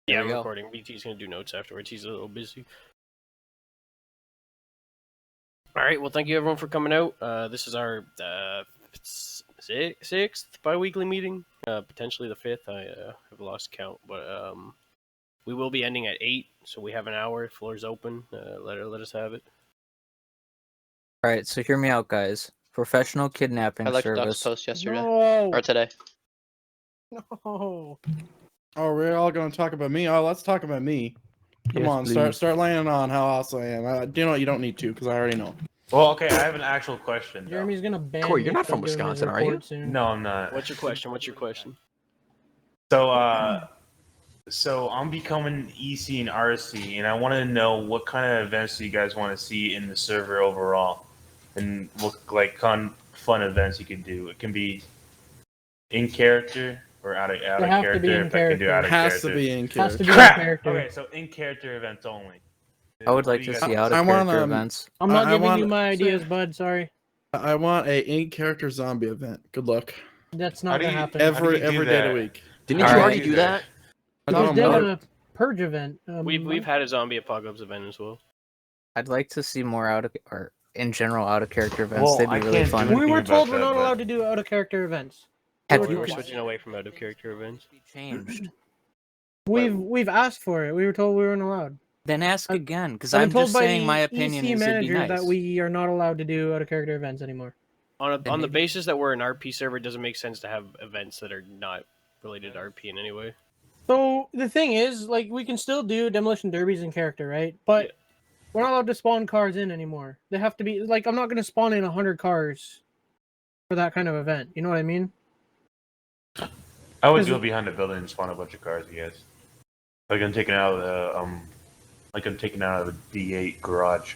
Yeah, I'm recording. BT's gonna do notes afterwards. He's a little busy. All right. Well, thank you everyone for coming out. This is our sixth bi-weekly meeting. Potentially the fifth. I have lost count, but we will be ending at 8, so we have an hour. Floor's open. Let us have it. All right. So hear me out, guys. Professional kidnapping I liked service. Duck's post yesterday No. or today. No. Oh, we're all going to talk about me. Oh, let's talk about me. Come Yes, on, please. start laying on how awesome I am. You know what? You don't need to because I already know. Well, okay, I have an actual question. Though. Jeremy's gonna ban. Corey, you're me not from doing his Wisconsin, are report you? soon. No, I'm not. What's your question? So, so I'm becoming EC and RC, and I want to know what kind of events do you guys want to see in the server overall, and what like fun events you can do. It can be in character or out of have to be character. in If I can do character. out of Has character. to be in Has to character. be in Crap! character. Okay, so in character events only. I would What like do you to guys see want out I of want, character events. I'm not I giving want- you my ideas, bud. Sorry. I want a in-character zombie event. Good luck. That's How not do gonna you- happen. Every do day of that? the week. Didn't All you right. already do that? I We just don't did know. a purge event. We've had a zombie apocalypse event as well. I'd like to see more out of, or in general, out of character events. Well, They'd be I really can't do fun. anything We were about told we're that, not but- allowed to do out of character events. Have We're you switching away from out of character events. changed? We've asked for it. We were told we weren't allowed. Then ask again, because I've I'm been told just by saying the my opinion EC is it'd be manager nice. that we are not allowed to do out of character events anymore. On the maybe- basis that we're an RP server, it doesn't make sense to have events that are not related to RP in any way. So the thing is, like, we can still do demolition derbies in character, right? But Yeah. we're not allowed to spawn cars in anymore. They have to be like, I'm not going to spawn in 100 cars for that kind of event. You know what I mean? I would Is go it- behind the building and spawn a bunch of cars, I guess. Like I'm taking out of the D8 garage.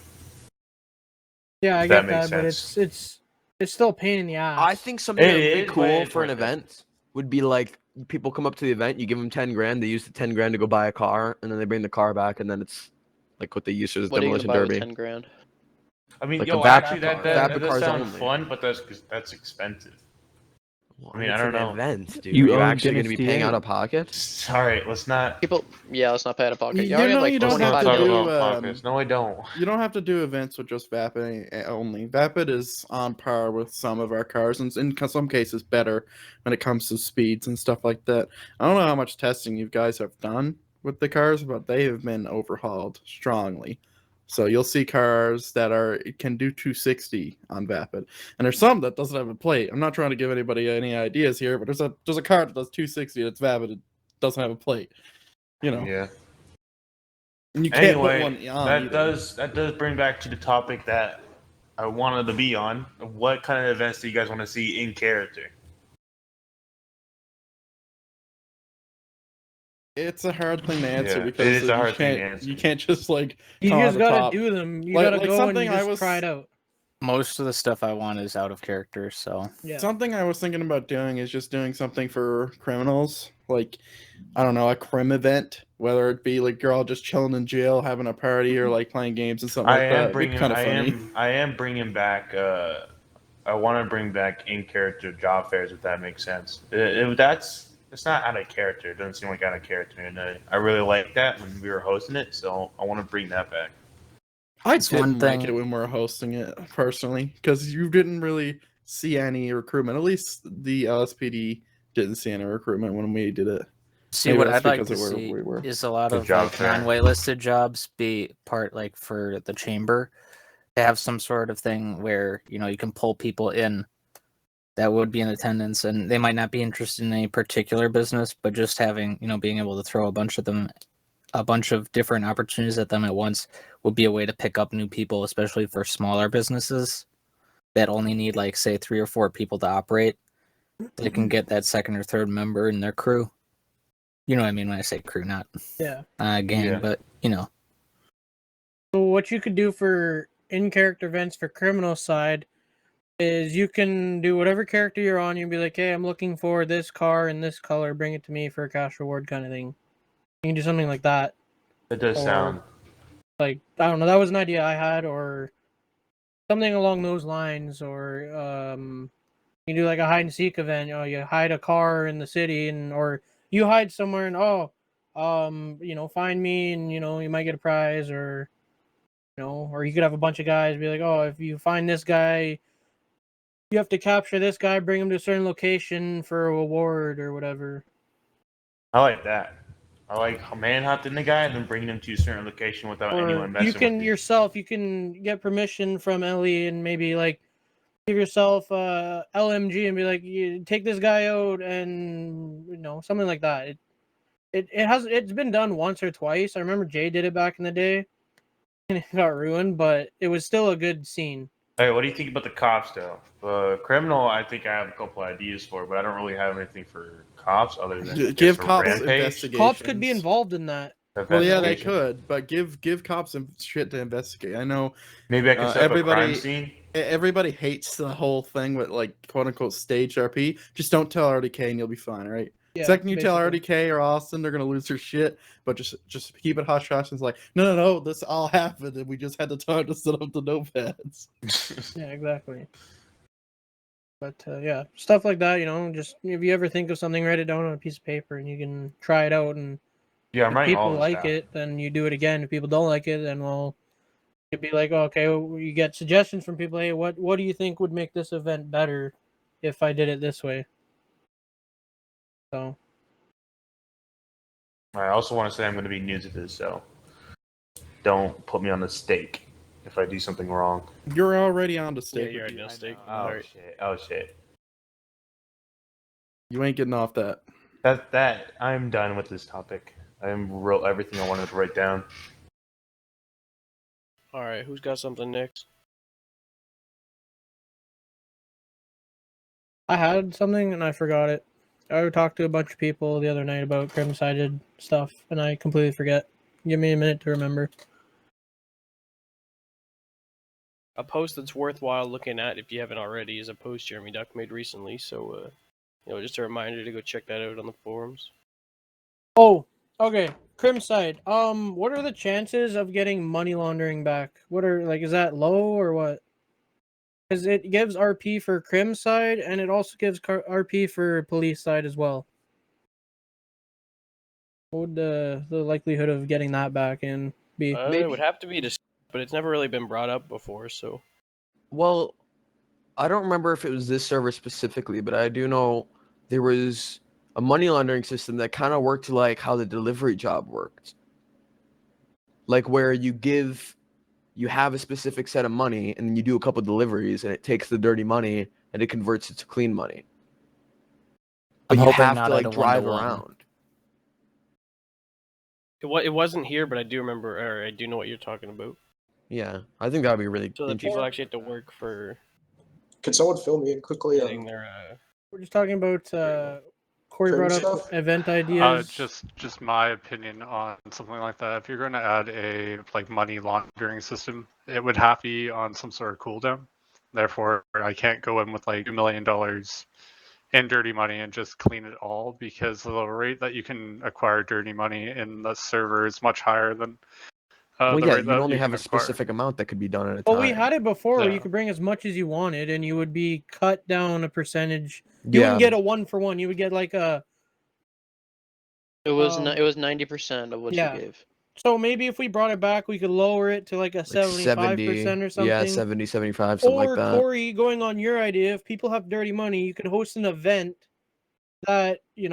Yeah, I If that get that, makes but sense. it's still a pain in the ass. I think something It that would is, be but cool it's for an worth it. event would be like people come up to the event, you give them 10 grand, they use the 10 grand to go buy a car, and then they bring the car back, and then it's like what they use as What are you demolition gonna buy with derby. 10 grand? I mean, Like yo, a VAP actually, car. that VAP does cars sound only. fun, but that's expensive. I mean, I It's don't an know. event, dude. You You're own actually going to be Dynasty paying out 8. of pocket. Sorry, let's not. People, yeah, let's not pay out of pocket. You You already know have like you don't have Let's to not 25 talk do, about um, pockets. No, I don't. You don't have to do events with just Vapid only. Vapid is on par with some of our cars, and in some cases better when it comes to speeds and stuff like that. I don't know how much testing you guys have done with the cars, but they have been overhauled strongly. So you'll see cars that can do 260 on Vapid, and there's some that doesn't have a plate. I'm not trying to give anybody any ideas here, but there's a car that does 260 that's Vapid. It doesn't have a plate. You know, Yeah. and you can't Anyway, put one on. that either. does bring back to the topic that I wanted to be on. What kind of events do you guys want to see in character? It's a hard thing to answer Yeah, because it is a hard you thing to can't answer. you can't just like You come just on gotta top. do them. You Like- gotta like go and something you I just was- try it out. Most of the stuff I want is out of character, so Yeah. Something I was thinking about doing is just doing something for criminals, like I don't know, a crim event, whether it be like you're all just chilling in jail, having a party, or like playing games and something like that. It'd be kind of funny. I am bringing back. I want to bring back in character job fairs if that makes sense. It's not out of character. It doesn't seem like out of character, and I really like that when we were hosting it. So I want to bring that back. I It's one didn't like thing- it when we were hosting it personally because you didn't really see any recruitment. At least the LSPD didn't see any recruitment when we did it. see Maybe what that's I'd like because to of where see we were. is a lot Good of job, like Farron. non-waitlisted jobs be part like for the chamber. They have some sort of thing where you can pull people in that would be in attendance, and they might not be interested in any particular business, but just having being able to throw a bunch of different opportunities at them at once would be a way to pick up new people, especially for smaller businesses that only need like say 3 or 4 people to operate. They can get that second or third member in their crew. You know what I mean when I say crew, not Yeah. gang, Yeah. but So what you could do for in-character events for criminal side is you can do whatever character you're on. You can be like, hey, I'm looking for this car in this color. Bring it to me for a cash reward kind of thing. You can do something like that. It does Or- sound. Like, I don't know. That was an idea I had, or something along those lines. Or you do like a hide and seek event. You hide a car in the city, or you hide somewhere, and find me and you might get a prize, or or you could have a bunch of guys be like, oh, if you find this guy, you have to capture this guy, bring him to a certain location for a reward or whatever. I like that. I like manhunting the guy and then bringing him to a certain location without anyone Or messing you can with you. yourself, you can get permission from Ellie and maybe like give yourself LMG and be like, you take this guy out, and something like that. It's been done once or twice. I remember Jay did it back in the day, and it got ruined, but it was still a good scene. Hey, what do you think about the cops, though? Criminal, I think I have a couple ideas for, but I don't really have anything for cops other than Give just a cops rampage. investigations. Cops could be involved in that. Well, yeah, they Investigation. could, but give cops some shit to investigate. I know Maybe I can set up a crime everybody scene. everybody hates the whole thing with like quote unquote stage RP. Just don't tell RDK and you'll be fine, right? Yeah, Second you tell basically. RDK or Austin, they're gonna lose their shit. But just keep it hush hush. And it's like no, this all happened, and we just had the time to set up the notepads. Yeah, exactly. But yeah, stuff like that. Just if you ever think of something, write it down on a piece of paper, and you can try it out. And Yeah, I'm if writing all people this like down. it, then you do it again. If people don't like it, then you'd be like, oh, okay, well, you get suggestions from people. Hey, what do you think would make this event better if I did it this way? So I also want to say I'm going to be new to this, so don't put me on the stake if I do something wrong. You're already on the Yeah, stage. you're already on stake. Oh Alright. shit! Oh shit! You ain't getting off that. That I'm done with this topic. I wrote everything I wanted to write down. Alright, who's got something next? I had something and I forgot it. I talked to a bunch of people the other night about crim-sided stuff, and I completely forget. Give me a minute to remember. A post that's worthwhile looking at if you haven't already is a post Jeremy Duck made recently, so just a reminder to go check that out on the forums. Oh, okay. Crim side. What are the chances of getting money laundering back? What are is that low or what? Because it gives RP for crim side, and it also gives RP for police side as well. What would the likelihood of getting that back in be? It would have to be discussed, but it's never really been brought up before, so. Well, I don't remember if it was this server specifically, but I do know there was a money laundering system that kind of worked like how the delivery job worked. Like where you have a specific set of money and then you do a couple deliveries and it takes the dirty money and it converts it to clean money. But I'm you hoping have not to at like a drive 1-to-1. around. It wasn't here, but I do remember, or I do know what you're talking about. Yeah, I think that would be really So the interesting. people actually have to work for Could someone fill me in quickly getting on their. We're just talking about Corey Trim brought up stuff? event ideas. Just my opinion on something like that. If you're going to add a money laundering system, it would have to be on some sort of cooldown. Therefore, I can't go in with $2 million in dirty money and just clean it all, because the rate that you can acquire dirty money in the server is much higher than Well, the yeah, rate you'd that only you have can a acquire. specific amount that could be done at a time. Well, we had it before where you Yeah. could bring as much as you wanted, and you would be cut down a percentage. You Yeah, wouldn't get a 1-for-1. You would get like a. It was Um, it was 90% of what yeah. you gave. So maybe if we brought it back, we could lower it to like a like 75% or something. Yeah, 70, 75, something Or like that. Corey, going on your idea, if people have dirty money, you could host an event that you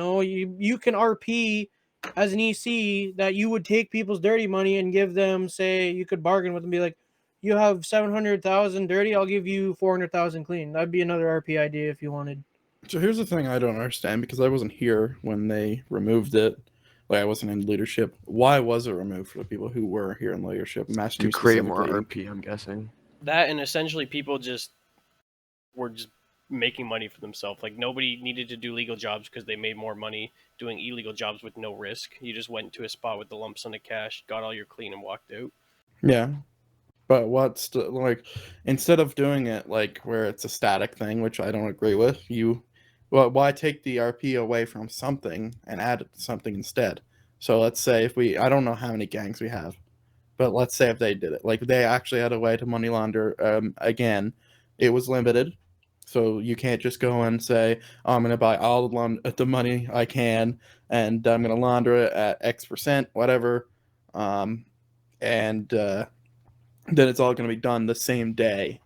can RP as an EC that you would take people's dirty money and give them. Say you could bargain with them, be like, you have 700,000 dirty, I'll give you 400,000 clean. That'd be another RP idea if you wanted. So here's the thing I don't understand, because I wasn't here when they removed it. Like I wasn't in leadership. Why was it removed for the people who were here in leadership? Master To Chief create more specifically. RP, I'm guessing. That, and essentially people were just making money for themselves. Like nobody needed to do legal jobs because they made more money doing illegal jobs with no risk. You just went to a spot with the lump sum of cash, got all your clean, and walked out. Yeah. But instead of doing it like where it's a static thing, which I don't agree with, why take the RP away from something and add it to something instead? So let's say I don't know how many gangs we have, but let's say if they did it, like they actually had a way to money launder, again, it was limited. So you can't just go and say, oh, I'm going to buy all the money I can, and I'm going to launder it at X%, whatever, and then it's all going to be done the same day.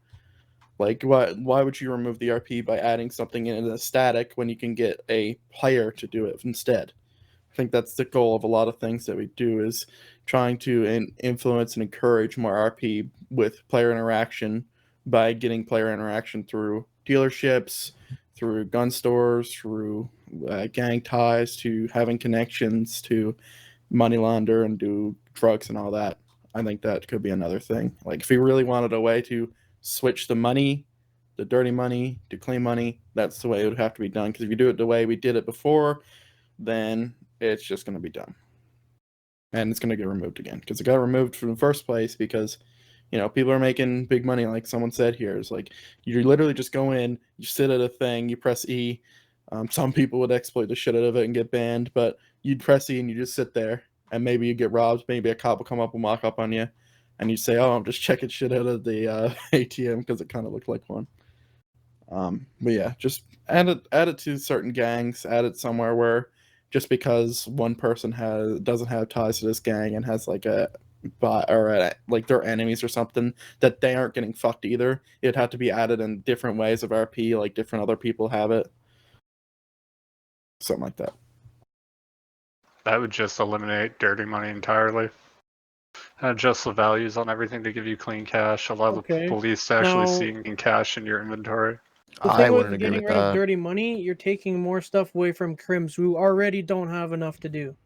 Like, why would you remove the RP by adding something in a static when you can get a player to do it instead? I think that's the goal of a lot of things that we do, is trying to influence and encourage more RP with player interaction by getting player interaction through dealerships, through gun stores, through gang ties, to having connections to money launder and do drugs and all that. I think that could be another thing. Like, if we really wanted a way to switch the money, the dirty money, to clean money, that's the way it would have to be done. Because if you do it the way we did it before, then it's just going to be dumb. And it's going to get removed again. Because it got removed from the first place because, you know, people are making big money, like someone said here. It's like, you literally just go in, you sit at a thing, you press E. Some people would exploit the shit out of it and get banned, but you'd press E and you just sit there, and maybe you get robbed. Maybe a cop will come up and walk up on you, and you say, oh, I'm just checking shit out of the ATM because it kind of looked like one. But yeah, just add it to certain gangs, add it somewhere where just because one person doesn't have ties to this gang and has like a bot or like they're enemies or something, that they aren't getting fucked either. It'd have to be added in different ways of RP, like different other people have it. Something like that. That would just eliminate dirty money entirely. Adjust the values on everything to give you clean cash. Allow Okay. the police to actually Now- see clean cash in your inventory. The I thing with wouldn't agree getting with rid of that. dirty money, you're taking more stuff away from crims who already don't have enough to do.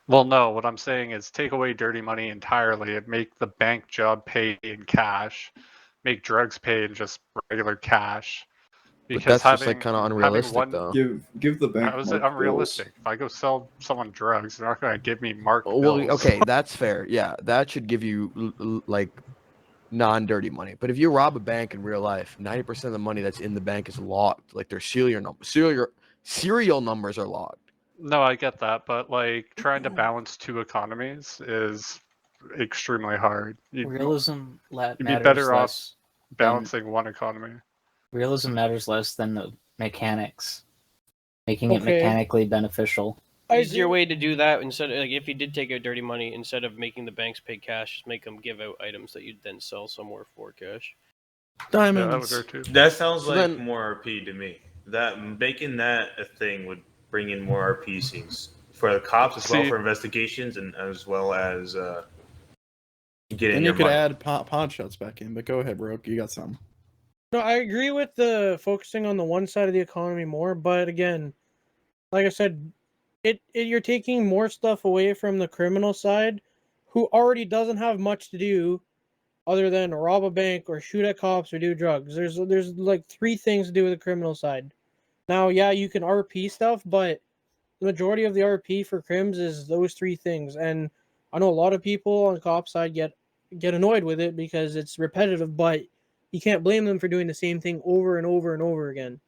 Well, no, what I'm saying is take away dirty money entirely and make the bank job pay in cash, make drugs pay in just regular cash. But that's just like kind of unrealistic, though. Give the bank. How is it marked unrealistic? bills. If I go sell someone drugs, they're not going to give me marked Well, bills. okay, that's fair. Yeah, that should give you like non-dirty money. But if you rob a bank in real life, 90% of the money that's in the bank is logged. Like their serial numbers are logged. No, I get that, but like trying to balance two economies is extremely hard. You'd be matters better off less balancing one economy. Realism matters less than the mechanics, making it Okay. mechanically beneficial. Easier way to do that, instead of, like, if you did take out dirty money, instead of making the banks pay cash, just make them give out items that you'd then sell somewhere for cash. Diamonds. Yeah, that would work too. That sounds So like then- more RP to me. That making that a thing would bring in more RP scenes for the cops as well, See- for investigations, and as well as getting And your you could money. add pawn shots back in, but go ahead, Roke. You got something. No, I agree with the focusing on the one side of the economy more, but again, like I said, you're taking more stuff away from the criminal side, who already doesn't have much to do other than rob a bank or shoot at cops or do drugs. There's like 3 things to do with the criminal side. Now, yeah, you can RP stuff, but the majority of the RP for crims is those 3 things. And I know a lot of people on the cop side get annoyed with it because it's repetitive, but you can't blame them for doing the same thing over and over and over again.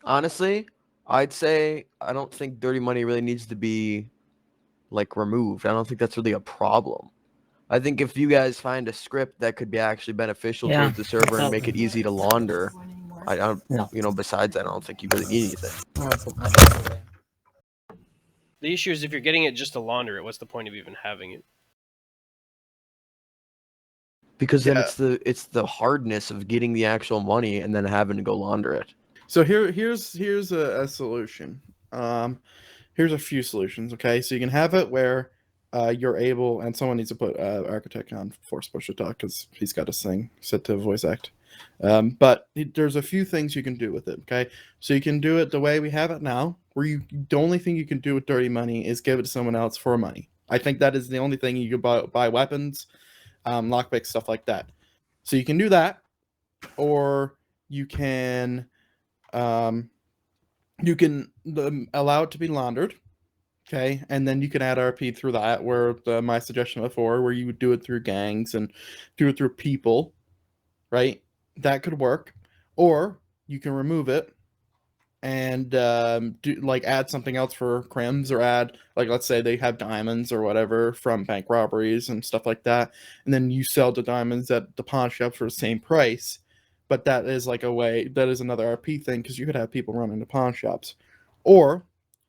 Honestly, I'd say I don't think dirty money really needs to be like removed. I don't think that's really a problem. I think if you guys find a script that could be actually beneficial Yeah. towards the server and make it easy to launder, I don't, No. you know, besides that, I don't think you really need anything. The issue is if you're getting it just to launder it, what's the point of even having it? Because then Yeah. it's the hardness of getting the actual money and then having to go launder it. So here's a solution. Here's a few solutions. Okay, so you can have it where you're able, and someone needs to put architect on Force Push to talk because he's got his thing set to voice act. But there's a few things you can do with it. Okay, so you can do it the way we have it now, where the only thing you can do with dirty money is give it to someone else for money. I think that is the only thing you can buy weapons, lockpicks, stuff like that. So you can do that, or you can allow it to be laundered, okay, and then you can add RP through that. Where my suggestion before, where you would do it through gangs and do it through people, right? That could work, or you can remove it and do like add something else for crims, or add, like, let's say they have diamonds or whatever from bank robberies and stuff like that, and then you sell the diamonds at the pawn shop for the same price, but that is like a way, that is another RP thing, because you could have people run into pawn shops. Or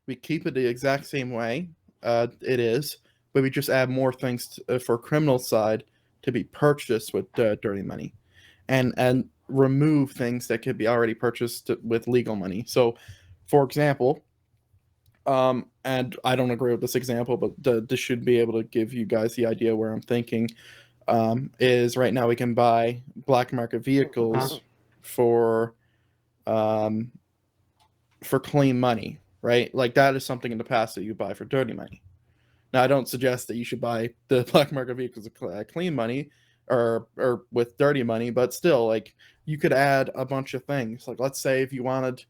we keep it the exact same way it is, but we just add more things for criminal side to be purchased with dirty money, and remove things that could be already purchased with legal money. So, for example, and I don't agree with this example, but this should be able to give you guys the idea where I'm thinking. Is right now we can buy black market vehicles for clean money, right? Like that is something in the past that you buy for dirty money. Now, I don't suggest that you should buy the black market vehicles with clean money or with dirty money, but still, like, you could add a bunch of things. Like, let's say if you wanted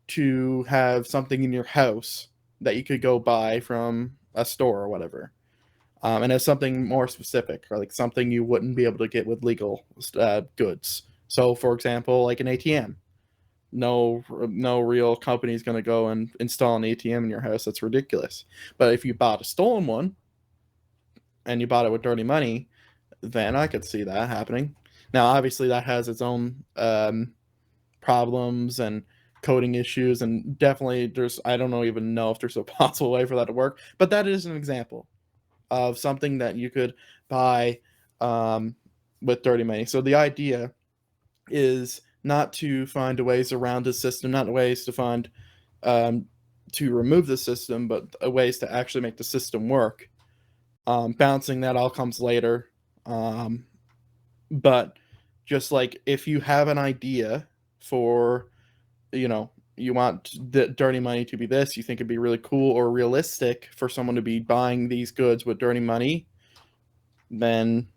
to have something in your house that you could go buy from a store or whatever, and as something more specific, or like something you wouldn't be able to get with legal goods. So, for example, like an ATM. No real company is going to go and install an ATM in your house. That's ridiculous. But if you bought a stolen one and you bought it with dirty money, then I could see that happening. Now, obviously, that has its own problems and coding issues, and definitely I don't even know if there's a possible way for that to work. But that is an example of something that you could buy with dirty money. So the idea is not to find ways around the system, not ways to find to remove the system, but ways to actually make the system work. Balancing that all comes later. But just like if you have an idea for, you want the dirty money to be this, you think it'd be really cool or realistic for someone to be buying these goods with dirty money, then,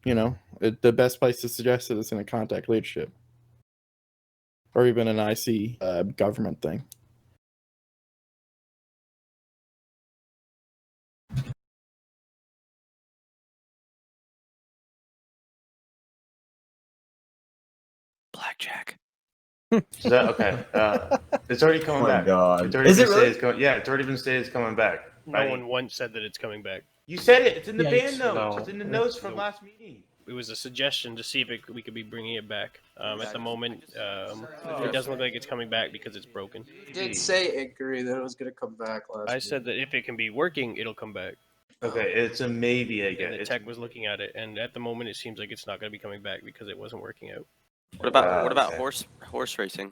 the best place to suggest it is in a contact leadership. Or even an IC government thing. Blackjack. Is that okay? It's already coming back. God. It's already Is been it really? Said yeah, it's already been said it's coming back. No one once said that it's coming back. You said it. It's in the Yikes. band notes. No. It's in the notes from last meeting. It was a suggestion to see if we could be bringing it back. At the moment, it doesn't look like it's coming back because it's broken. You did say agree that it was gonna come back last. I said that if it can be working, it'll come back. Okay, it's a maybe, I guess. And the tech was looking at it, and at the moment, it seems like it's not going to be coming back because it wasn't working out. What about okay. horse racing?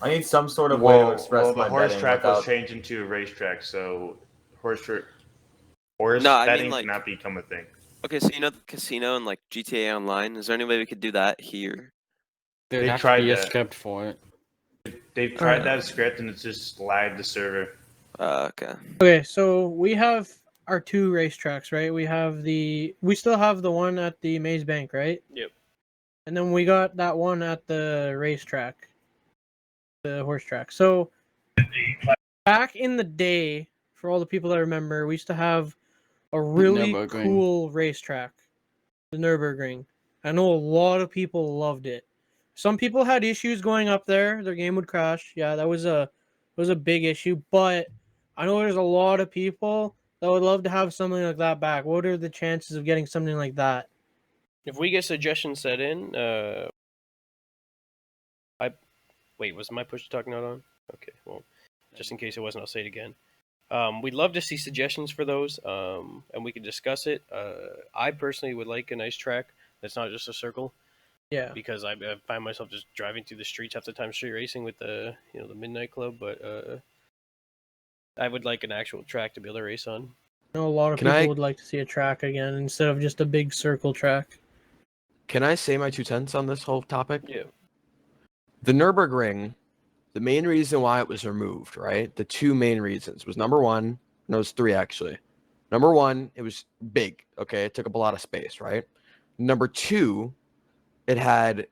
I need some sort of way to express the my horse betting track without... was changed into a racetrack, so horse No, I mean, betting like- cannot become a thing. Okay, so you know the casino and like GTA Online. Is there any way we could do that here? They tried a that. script for it. They've tried that script and it's just lagged the server. Okay. Okay, so we have our two racetracks, right? We still have the one at the Maze Bank, right? Yep. And then we got that one at the racetrack, the horse track. So back in the day, for all the people that remember, we used to have a really Nürburgring. cool racetrack, the Nürburgring. I know a lot of people loved it. Some people had issues going up there; their game would crash. Yeah, that was a big issue. But I know there's a lot of people that would love to have something like that back. What are the chances of getting something like that? If we get suggestions set in, was my push to talk not on? Okay, well, just in case it wasn't, I'll say it again. We'd love to see suggestions for those, and we can discuss it. I personally would like a nice track that's not just a circle. Yeah. Because I find myself just driving through the streets half the time, street racing with the Midnight Club, but I would like an actual track to be able to race on. I know a lot of people would like to see a track again instead of just a big circle track. Can I say my 2 cents on this whole topic? Yeah. The Nürburgring, the main reason why it was removed, right? The 2 main reasons was number 1, no, it was 3 actually. Number 1, it was big, okay? It took up a lot of space, right? Number 2, it had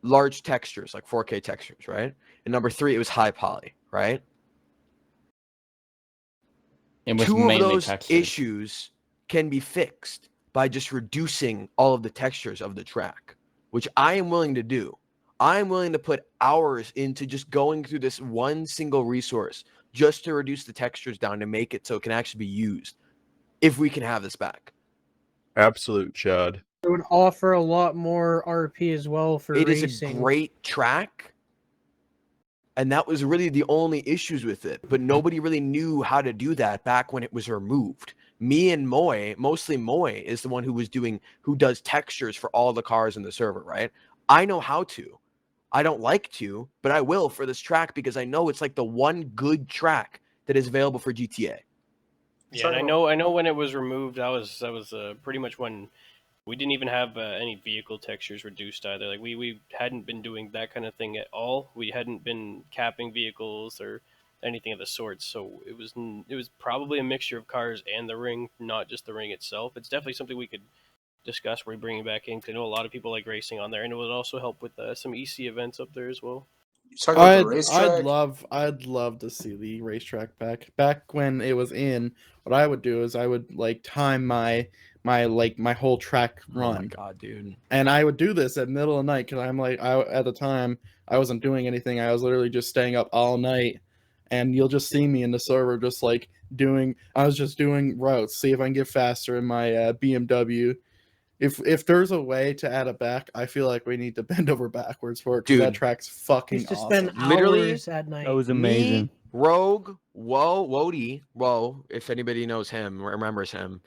large textures, like 4K textures, right? And number 3, it was high poly, right? It was 2 of mainly those textures. issues can be fixed by just reducing all of the textures of the track, which I am willing to do. I am willing to put hours into just going through this one single resource just to reduce the textures down to make it so it can actually be used if we can have this back. Absolute Chad. It would offer a lot more RP as well for It racing. is a great track, and that was really the only issues with it. But nobody really knew how to do that back when it was removed. Me and Moy, mostly Moy, is the one who does textures for all the cars in the server, right? I know how to. I don't like to, but I will for this track because I know it's like the one good track that is available for GTA. Yeah, and I know when it was removed, that was pretty much when we didn't even have any vehicle textures reduced either. Like we hadn't been doing that kind of thing at all. We hadn't been capping vehicles or anything of the sort. So it was probably a mixture of cars and the ring, not just the ring itself. It's definitely something we could discuss where we bring it back in. Cause I know a lot of people like racing on there, and it would also help with some EC events up there as well. I'd love to see the racetrack back. Back when it was in, what I would do is I would like time my whole track run. Oh my god, dude! And I would do this at middle of the night because I'm like, at the time I wasn't doing anything. I was literally just staying up all night, and you'll just see me in the server just like I was just doing routes, see if I can get faster in my BMW. If there's a way to add it back, I feel like we need to bend over backwards for it because that Dude. track's fucking Used to awesome. spend Literally, hours at night. That was amazing. Me, Rogue, Whoa, if anybody knows him or remembers him,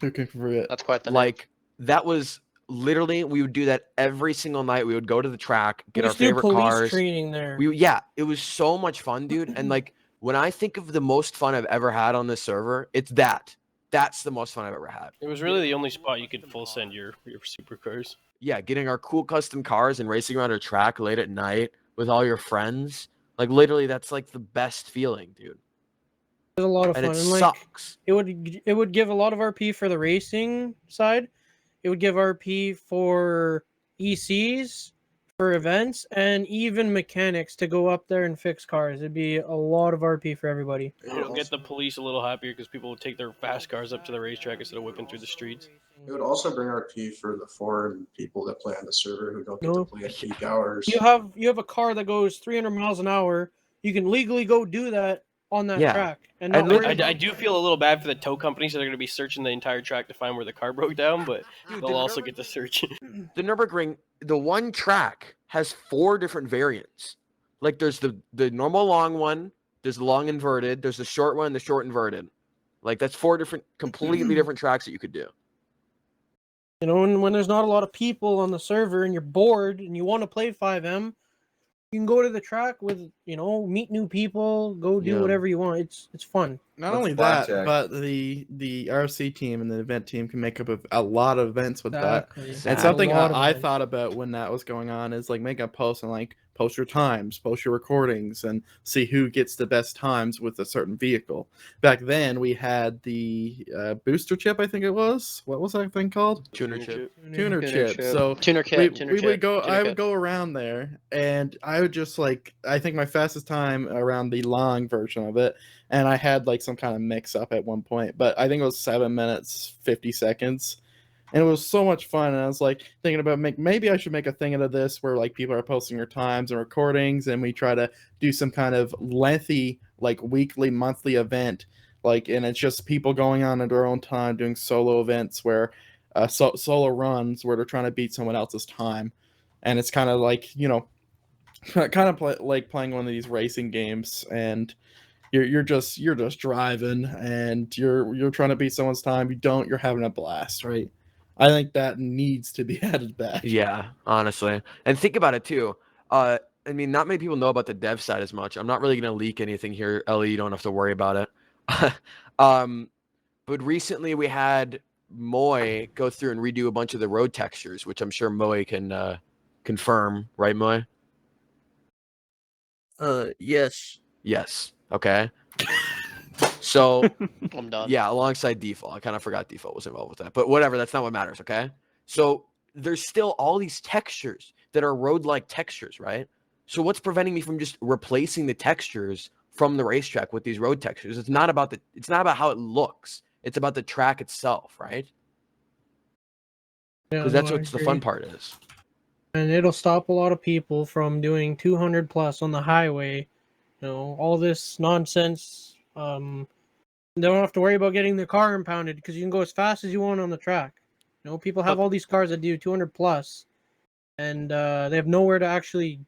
Who can forget? That's quite the name. like that was literally we would do that every single night. We would go to the track, get We our used to do favorite police cars. training there. It was so much fun, dude. And like when I think of the most fun I've ever had on this server, it's that. That's the most fun I've ever had. It was really the only spot you could full send your supercars. Yeah, getting our cool custom cars and racing around a track late at night with all your friends. Like literally, that's like the best feeling, dude. It was a lot of And fun. it And like, sucks. it would give a lot of RP for the racing side. It would give RP for ECs, for events, and even mechanics to go up there and fix cars. It'd be a lot of RP for everybody. It'll get the police a little happier because people will take their fast cars up to the racetrack instead of whipping through the streets. It would also bring RP for the foreign people that play on the server who don't get to play at peak hours. You have a car that goes 300 miles an hour. You can legally go do that on that track. And not worry I about do feel a little bad for the tow companies that are going to be searching the entire track to find where the car broke down, but they'll also get to search. The Nürburgring, the one track has 4 different variants. Like there's the normal long one, there's the long inverted, there's the short one, the short inverted. Like that's 4 different, completely different tracks that you could do. You know, when there's not a lot of people on the server and you're bored and you want to play FiveM, you can go to the track with, meet new people, go do whatever you want. It's fun. Not only that, but the RC team and the event team can make up a lot of events with that. And something I thought about when that was going on is like make a post and like post your times, post your recordings, and see who gets the best times with a certain vehicle. Back then, we had the booster chip, I think it was. What was that thing called? Tuner chip. Tuner chip. So we would go. I would go around there, and I would just like. I think my fastest time around the long version of it, and I had like some kind of mix up at one point, but I think it was 7 minutes 50 seconds. And it was so much fun, and I was like thinking about maybe I should make a thing out of this where like people are posting their times and recordings, and we try to do some kind of lengthy like weekly, monthly event, like, and it's just people going on at their own time doing solo events where solo runs where they're trying to beat someone else's time, and it's kind of like like playing one of these racing games, and you're just driving and you're trying to beat someone's time. You're having a blast, right? I think that needs to be added back. Yeah, honestly. And think about it too. I mean, not many people know about the dev side as much. I'm not really going to leak anything here, Ellie. You don't have to worry about it. But recently we had Moy go through and redo a bunch of the road textures, which I'm sure Moy can confirm, right, Moy? Yes. Yes. Okay. So I'm done. Yeah, alongside default. I kind of forgot default was involved with that. But whatever, that's not what matters, okay? So there's still all these textures that are road-like textures, right? So what's preventing me from just replacing the textures from the racetrack with these road textures? It's not about how it looks. It's about the track itself, right? Because that's what the fun part is. And it'll stop a lot of people from doing 200 plus on the highway. All this nonsense. They don't have to worry about getting their car impounded because you can go as fast as you want on the track. You know, people have all these cars that do 200 plus, and they have nowhere to actually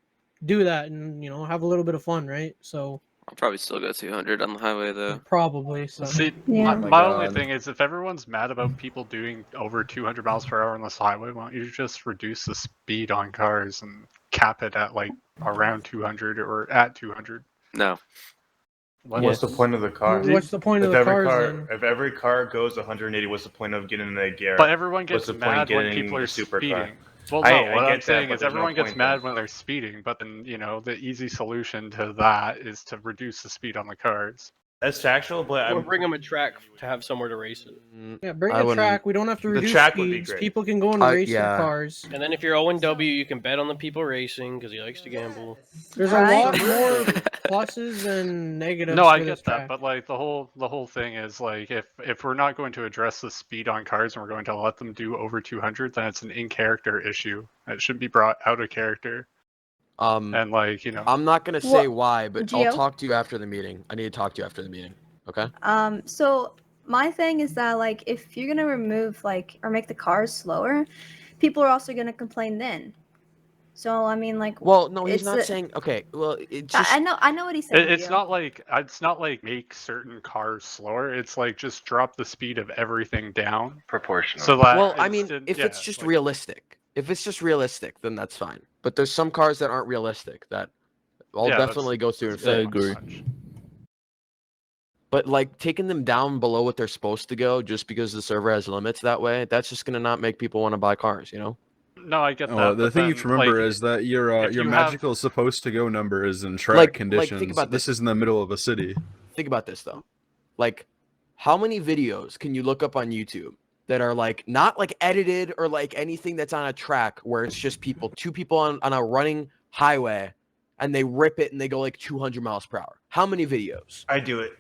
do that and have a little bit of fun, right? So I'll probably still go 200 on the highway though. probably. So See, my only thing is if everyone's mad about people doing over 200 miles per hour on this highway, why don't you just reduce the speed on cars and cap it at like around 200 or at 200? No. What's the point of the car? What's the point of the cars then? If every car goes 180, what's the point of getting in a gear? But everyone gets What's the point mad when getting people are a supercar? speeding. Well, no, I what get I'm saying that, is but there's no everyone gets point mad then. when they're speeding, but then, the easy solution to that is to reduce the speed on the cars. That's factual, but Or bring them a track to have somewhere to race it. Yeah, bring a track. We don't have to The reduce track would be speeds. great. People can go and race their cars. And then if you're Owen-W, you can bet on the people racing because he likes to gamble. There's a lot more pluses than negatives. No, I for this get that, track. but like the whole thing is like if we're not going to address the speed on cars and we're going to let them do over 200, then it's an in-character issue. It should be brought out of character. And like I'm not gonna say why, but Gio? I'll talk to you after the meeting. I need to talk to you after the meeting. Okay. So my thing is that like if you're gonna remove or make the cars slower, people are also gonna complain then. So I mean like. Well, no, he's it's not a- saying. Okay, well, it just. I know what he's saying. It's Gio. not like make certain cars slower. It's like just drop the speed of everything down proportional. So that Well, I mean, if it's just realistic, then that's fine. But there's some cars that aren't realistic that I'll definitely go through and fix. I agree. But like taking them down below what they're supposed to go just because the server has limits that way, that's just gonna not make people want to buy cars, No, I get that. Well, the but thing you then, have to remember like, is that your if you magical supposed to go number is in track Like, conditions. think about this this. is in the middle of a city. Think about this though. Like, how many videos can you look up on YouTube that are like not like edited or like anything that's on a track where it's just two people on a running highway and they rip it and they go like 200 miles per hour? How many videos? I do it.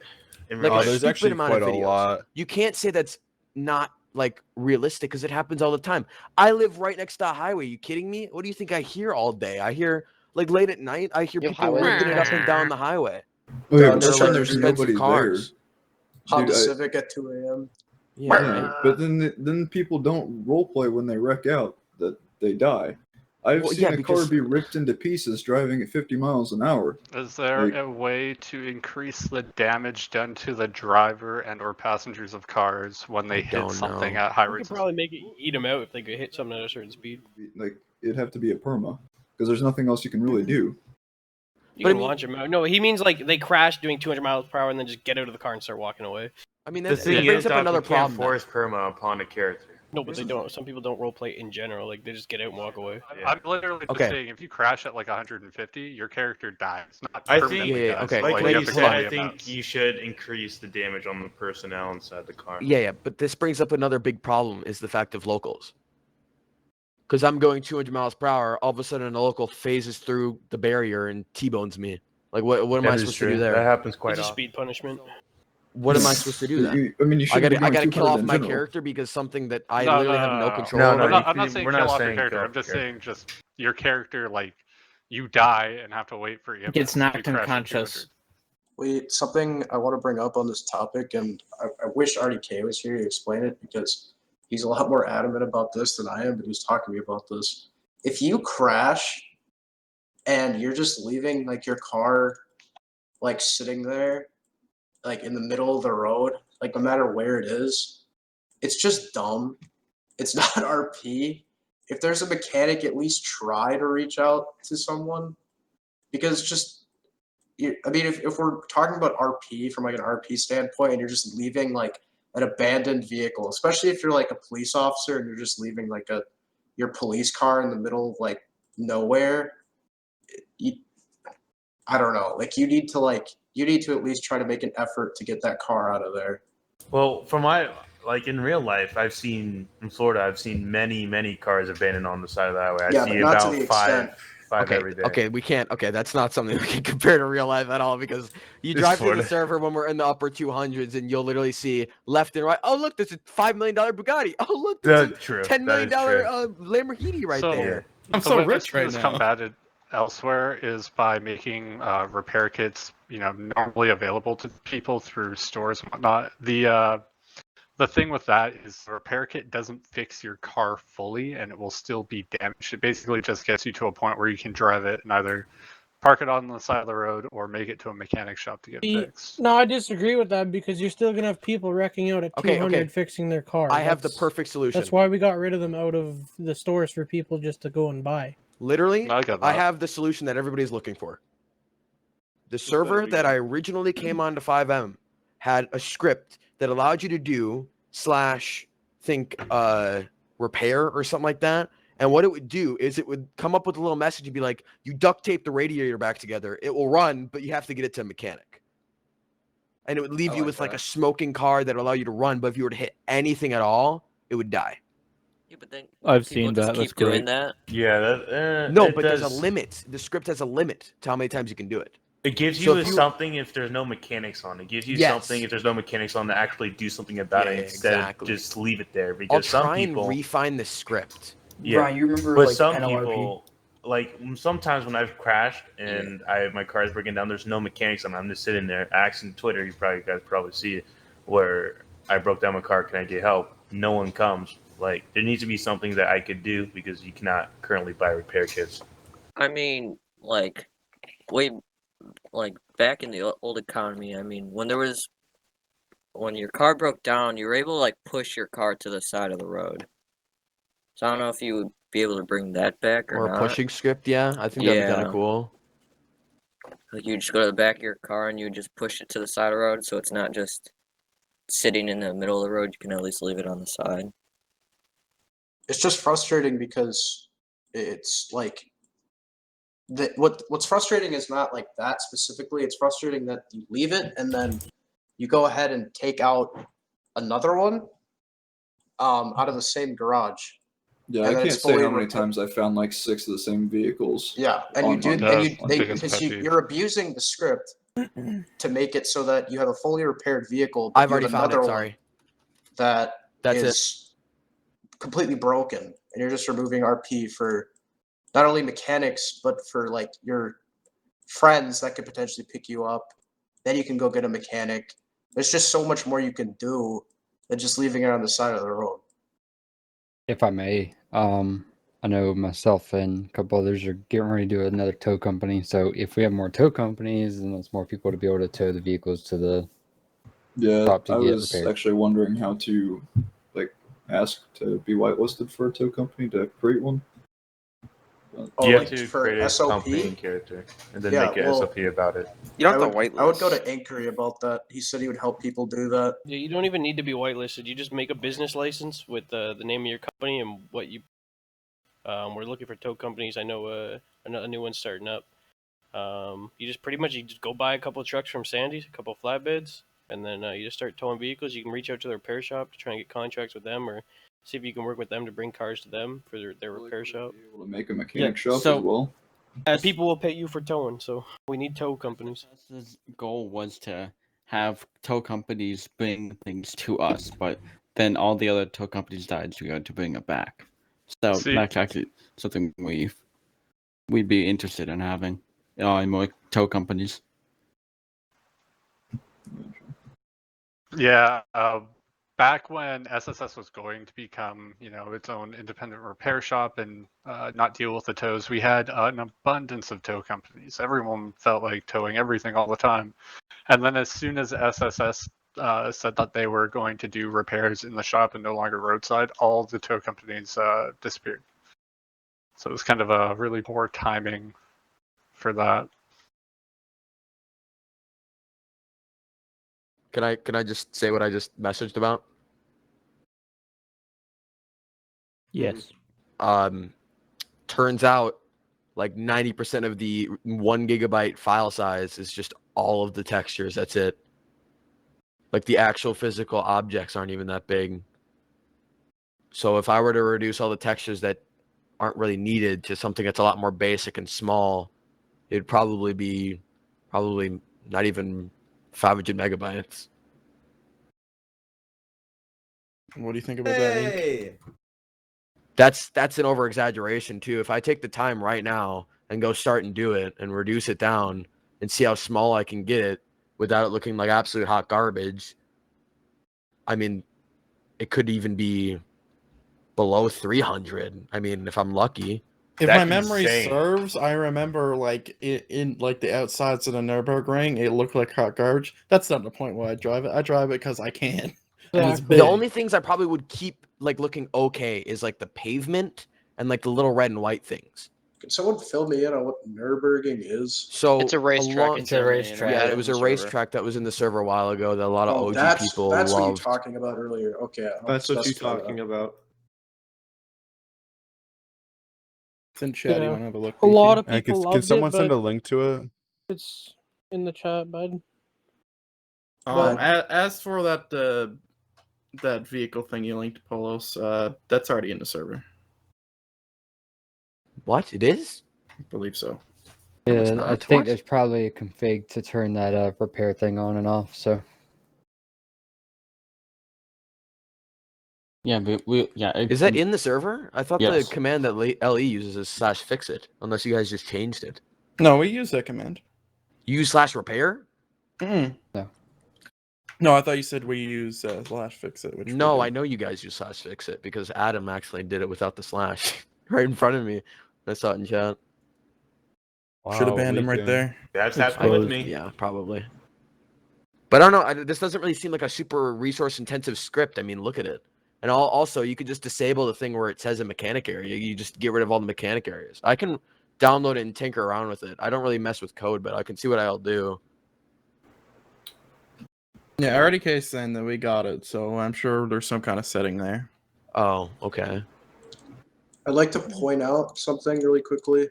Like a there's stupid actually amount of quite a videos. lot. You can't say that's not like realistic because it happens all the time. I live right next to a highway. You kidding me? What do you think I hear all day? I hear like late at night. I hear people ripping it up and down the highway. Oh, yeah, And that's they're, when like, there's expensive nobody cars. Honda Dude, Civic at 2 a.m. Yeah, but then people don't roleplay when they wreck out that they die. I've Well, seen yeah, a car because- be ripped into pieces driving at 50 miles an hour. Is there Like- a way to increase the damage done to the driver and or passengers of cars when they hit don't something know. at high You rates? could probably make it eat them out if they could hit something at a certain speed. Like it'd have to be a perma because there's nothing else you can really do. You But I can mean- launch them out. No, he means like they crash doing 200 miles per hour and then just get out of the car and start walking away. I mean, The that thing brings is, up Doc, another you can't problem. force perma upon a character. No, but they don't. Some people don't roleplay in general. Like they just get out and walk away. I'm literally just Okay. saying, if you crash at like 150, your character dies. Not I permanently think, Yeah, dies, okay. but, like you you have to said, cover I the think amounts. you should increase the damage on the personnel inside the car. Yeah, but this brings up another big problem is the fact of locals. Because I'm going 200 miles per hour, all of a sudden a local phases through the barrier and T-bones me. Like, what am That I is supposed true. to do there? That happens It's quite a often. speed punishment. What am I supposed to do then? I mean, you I shouldn't gotta, be I going gotta too kill hard off in my general. character because something that I No, literally no, have no, no no. control No, over. no, I'm not saying we're kill not off your saying character. kill I'm just off your saying just your character, like, you die and have to wait for EMS. Gets to knocked crash at unconscious. 200. Something I want to bring up on this topic, and I wish RDK was here to explain it because he's a lot more adamant about this than I am, but he's talking to me about this. If you crash and you're just leaving like your car like sitting there like in the middle of the road, like no matter where it is, it's just dumb. It's not RP. If there's a mechanic, at least try to reach out to someone because just I mean, if we're talking about RP from like an RP standpoint, and you're just leaving like an abandoned vehicle, especially if you're like a police officer and you're just leaving like your police car in the middle of like nowhere, I don't know. Like you need to at least try to make an effort to get that car out of there. Well, like in real life, in Florida, I've seen many cars abandoned on the side of the highway. Yeah, I see but not to about the five extent. Okay, every day. okay, we can't. Okay, that's not something we can compare to real life at all because you It's drive through the Florida. server when we're in the upper 200s and you'll literally see left and right. Oh, look, there's a $5 million Bugatti. Oh, look, there's That's true. a $10 million That is true. Lamborghini right So- there. I'm The so way rich right this now. combated elsewhere is by making repair kits, normally available to people through stores and whatnot. The thing with that is the repair kit doesn't fix your car fully, and it will still be damaged. It basically just gets you to a point where you can drive it and either park it on the side of the road or make it to a mechanic shop to get fixed. No, I disagree with that because you're still gonna have people wrecking out at Okay, 200 fixing their car. I have the perfect solution. That's why we got rid of them out of the stores for people just to go and buy. Literally, I get I that. have the solution that everybody's looking for. The server that I originally came on to FiveM had a script that allowed you to do repair or something like that. And what it would do is it would come up with a little message and be like, you duct tape the radiator back together. It will run, but you have to get it to a mechanic. And it would leave you with like a smoking car that would allow you to run, but if you were to hit anything at all, it would die. Yeah, but then I've people seen just that. keep That's doing great. that. Yeah, that, No, it but there's a does- limit. The script has a limit to how many times you can do it. It gives So you if you- something if there's no mechanics on it. It gives you Yes. something if there's no mechanics on to actually do something about Yeah, it instead exactly. of just leave it there. I'll Because some try people, and refine the script. yeah, Brian, you remember but like some NLRP? people, like sometimes when I've crashed and my car's breaking down, there's no mechanics on it. I'm just sitting there, asking Twitter. You guys probably see it, where I broke down my car. Can I get help? No one comes. Like there needs to be something that I could do because you cannot currently buy repair kits. I mean, like, back in the old economy, I mean, when your car broke down, you were able to like push your car to the side of the road. So I don't know if you would be able to bring that back or Or a not. pushing script, yeah. I think that'd be kind Yeah. of cool. Like you just go to the back of your car and you just push it to the side of the road, so it's not just sitting in the middle of the road. You can at least leave it on the side. It's just frustrating because it's like what's frustrating is not like that specifically. It's frustrating that you leave it and then you go ahead and take out another one out of the same garage. Yeah, And I then can't it's say fully how many repair- times I found like 6 of the same vehicles. Yeah, and you on do, one and you day. they, biggest because pet peeve. you're abusing the script to make it so that you have a fully repaired vehicle. But I've you have already found another it. one Sorry. That's it. completely broken, and you're just removing RP for not only mechanics but for like your friends that could potentially pick you up. Then you can go get a mechanic. There's just so much more you can do than just leaving it on the side of the road. If I may, I know myself and a couple others are getting ready to do another tow company. So if we have more tow companies, then it's more people to be able to tow the vehicles to the Yeah, shop to I get was repaired. actually wondering how to like ask to be whitelisted for a tow company to create one. Oh, You have like to for create a SOP? company character and then Yeah, make an well, SOP about it. You don't I have to would, whitelist. I would go to Inquiry about that. He said he would help people do that. Yeah, you don't even need to be whitelisted. You just make a business license with the name of your company and what you. We're looking for tow companies. I know a new one's starting up. You just go buy a couple of trucks from Sandy's, a couple of flatbeds, and then you just start towing vehicles. You can reach out to their repair shop to try and get contracts with them, or see if you can work with them to bring cars to them for their repair shop. Able to make a mechanic shop so- as well. And people will pay you for towing, so we need tow companies. His goal was to have tow companies bring things to us, but then all the other tow companies died, so we had to bring it back. So See- that's actually something we'd be interested in having, in more tow companies. Yeah, back when SSS was going to become, its own independent repair shop and not deal with the tows, we had an abundance of tow companies. Everyone felt like towing everything all the time. And then as soon as SSS said that they were going to do repairs in the shop and no longer roadside, all the tow companies disappeared. So it was kind of a really poor timing for that. Can I just say what I just messaged about? Yes. Turns out like 90% of the 1 gigabyte file size is just all of the textures. That's it. Like the actual physical objects aren't even that big. So if I were to reduce all the textures that aren't really needed to something that's a lot more basic and small, it'd probably be not even 500 megabytes. What do you think about that, Ink? Hey! That's an over exaggeration too. If I take the time right now and go start and do it and reduce it down and see how small I can get it without it looking like absolute hot garbage, I mean, it could even be below 300. I mean, if I'm lucky. If my memory serves, I remember like in like the outsides of the Nürburgring, it looked like hot garbage. That's not the point why I drive it. I drive it because I can, and it's big. The only things I probably would keep like looking okay is like the pavement and like the little red and white things. Can someone fill me in on what Nürburgring is? So It's a racetrack. It's a racetrack. Yeah, it was a racetrack that was in the server a while ago that a lot of OG people that's what loved. you're talking about earlier. Okay, That's what you're talking about. It's in chat. You want to have a look? A lot of Can people can loved someone it, send but a link to it? it's in the chat, bud. As for that that vehicle thing you linked to Polos, that's already in the server. What? It is? I believe so. Yeah, I think there's probably a config to turn that repair thing on and off. So Yeah, Is that in the server? I thought Yes. the command that LE uses is /fixit, unless you guys just changed it. No, we use that command. You use /repair? Mm. No. No, I thought you said we use /fixit. Which No, I know you guys use /fixit because Adam actually did it without the slash right in front of me. I saw it in chat. Should have banned him right there. That's happened with me. Yeah, probably. But I don't know. This doesn't really seem like a super resource-intensive script. I mean, look at it. And also, you could just disable the thing where it says a mechanic area. You just get rid of all the mechanic areas. I can download it and tinker around with it. I don't really mess with code, but I can see what I'll do. Yeah, RDK saying that we got it, so I'm sure there's some kind of setting there. Oh, okay. I'd like to point out something really quickly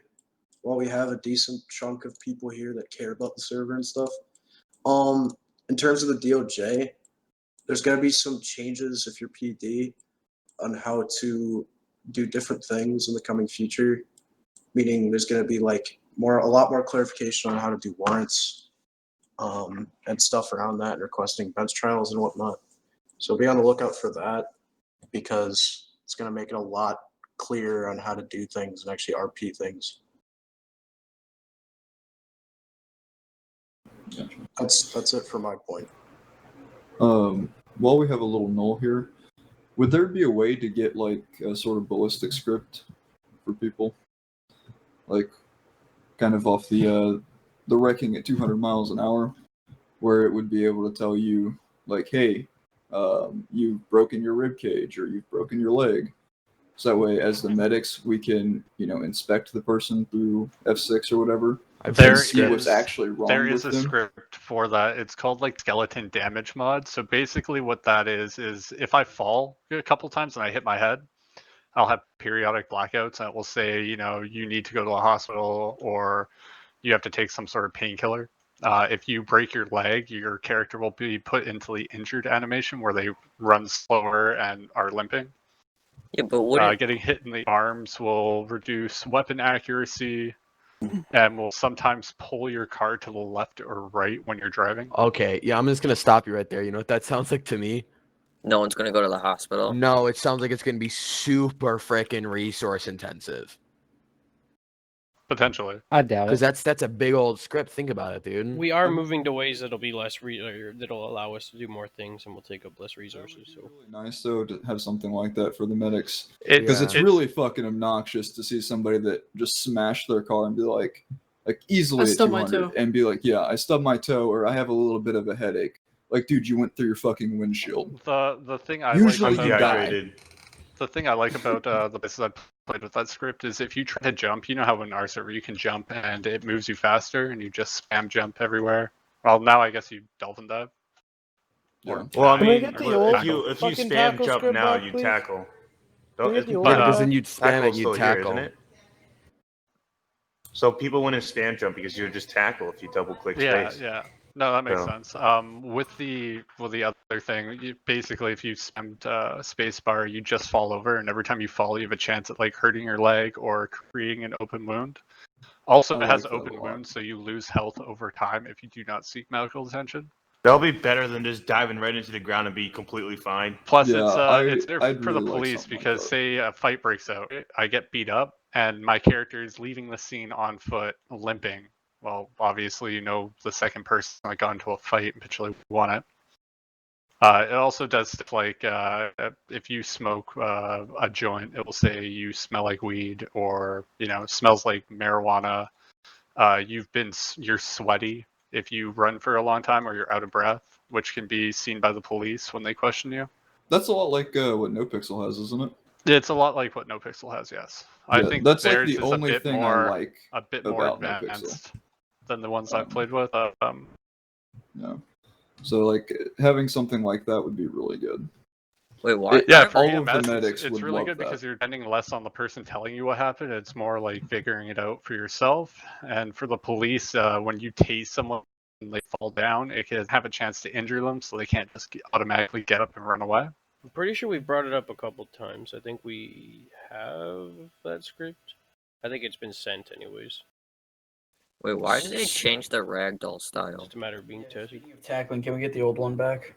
while we have a decent chunk of people here that care about the server and stuff. In terms of the DOJ, there's going to be some changes if you're PD on how to do different things in the coming future. Meaning there's going to be like a lot more clarification on how to do warrants and stuff around that, and requesting bench trials and whatnot. So be on the lookout for that because it's going to make it a lot clearer on how to do things and actually RP things. That's it for my point. While we have a little null here, would there be a way to get like a sort of ballistic script for people, like kind of off the wrecking at 200 miles an hour, where it would be able to tell you like, hey, you've broken your rib cage or you've broken your leg. So that way, as the medics, we can, inspect the person through F6 or whatever. There see what's actually wrong There is with a them. script for that. It's called like skeleton damage mod. So basically what that is if I fall a couple times and I hit my head, I'll have periodic blackouts and it will say, you need to go to the hospital or you have to take some sort of painkiller. If you break your leg, your character will be put into the injured animation where they run slower and are limping. Yeah, but what Getting hit in the arms will reduce weapon accuracy and will sometimes pull your car to the left or right when you're driving. Okay, yeah, I'm just going to stop you right there. You know what that sounds like to me? no one's gonna go to the hospital? No, it sounds like it's going to be super freaking resource intensive. Potentially. I doubt it. Because that's a big old script. Think about it, dude. We are moving to ways that'll be less that'll allow us to do more things and will take up less resources. So Really nice though to have something like that for the medics, It- because it's it's- really fucking obnoxious to see somebody that just smashed their car and be like easily I at stubbed my 200 toe. and be like, yeah, I stubbed my toe or I have a little bit of a headache. Like, dude, you went through your fucking windshield. The thing I Usually like you about die. the thing I like about the places I've played with that script is if you try to jump, you know how in our server you can jump and it moves you faster and you just spam jump everywhere. Well, now I guess you dolphin dive. Yeah. Well, I Can we mean, get the if old you fucking spam tackle jump script now, back, you please? tackle. Can we get the old Yeah, one because back? then you'd spam Tackle's it, you'd still here, tackle. isn't it? So people wouldn't spam jump because you would just tackle if you double click Yeah, space. yeah. No, that makes So- sense. With the other thing, basically if you spammed spacebar, you just fall over, and every time you fall, you have a chance at like hurting your leg or creating an open wound. Also, I it has like that a open lot. wounds, so you lose health over time if you do not seek medical attention. That'll be better than just diving right into the ground and be completely fine. Plus, Yeah, it's there I'd for the really like police something like because that. say a fight breaks out, I get beat up, and my character is leaving the scene on foot, limping. Well, obviously, the second person that got into a fight eventually won it. It also does stuff like if you smoke a joint, it will say you smell like weed, or it smells like marijuana. You're sweaty if you run for a long time, or you're out of breath, which can be seen by the police when they question you. That's a lot like what NoPixel has, isn't it? It's a lot like what NoPixel has, yes. I Yeah, think that's like theirs the is a only bit thing I more like about NoPixel. advanced than the ones I've played with. Yeah. So like having something like that would be really good. Wait, why? Yeah, for all of the EMS, medics it's would really love good that. because you're depending less on the person telling you what happened. It's more like figuring it out for yourself. And for the police, when you tase someone and they fall down, it can have a chance to injure them, so they can't just automatically get up and run away. I'm pretty sure we've brought it up a couple times. I think we have that script. I think it's been sent anyways. Wait, why did they change the ragdoll style? Just a matter of being tested. Tackling, can we get the old one back?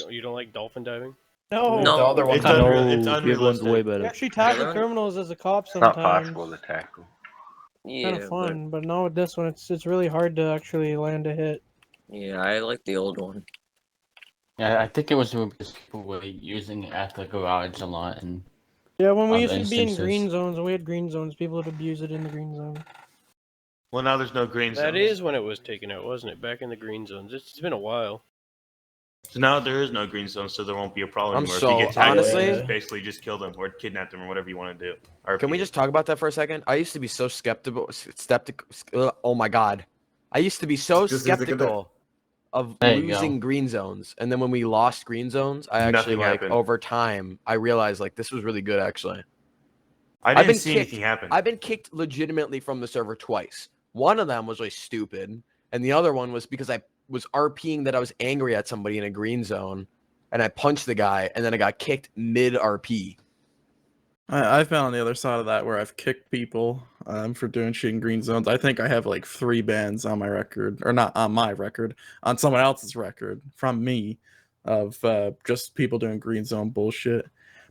You don't like dolphin diving? No. The other one. It's unrealistic. way You better. actually tackle Yeah. criminals as a cop It's not sometimes. possible to tackle. Yeah, Kind of fun, but not with this one. It's really hard to actually land a hit. Yeah, I like the old one. Yeah, I think it was because people were using it at the garage a lot, and Yeah, when we other used to be in instances. green zones, and we had green zones, people would abuse it in the green zone. Well, now there's no green That zones. is when it was taken out, wasn't it? Back in the green zones. It's been a while. So now there is no green zone, so there won't be a problem I'm anymore. so- if you get tackled, honestly- you just basically just kill them or kidnap them or whatever you want to do. Or Can we just talk about that for a second? I used to be so skeptical. Oh my god, I used to be so Just use the good skeptical of There you losing go. green zones, and then when we lost green zones, I actually Nothing like happened. over time I realized like this was really good actually. I I've didn't been see kicked- anything happen. I've been kicked legitimately from the server twice. One of them was really stupid, and the other one was because I was RPing that I was angry at somebody in a green zone, and I punched the guy, and then I got kicked mid RP. I've been on the other side of that where I've kicked people for doing shit in green zones. I think I have like 3 bans on my record, or not on my record, on someone else's record from me of just people doing green zone bullshit.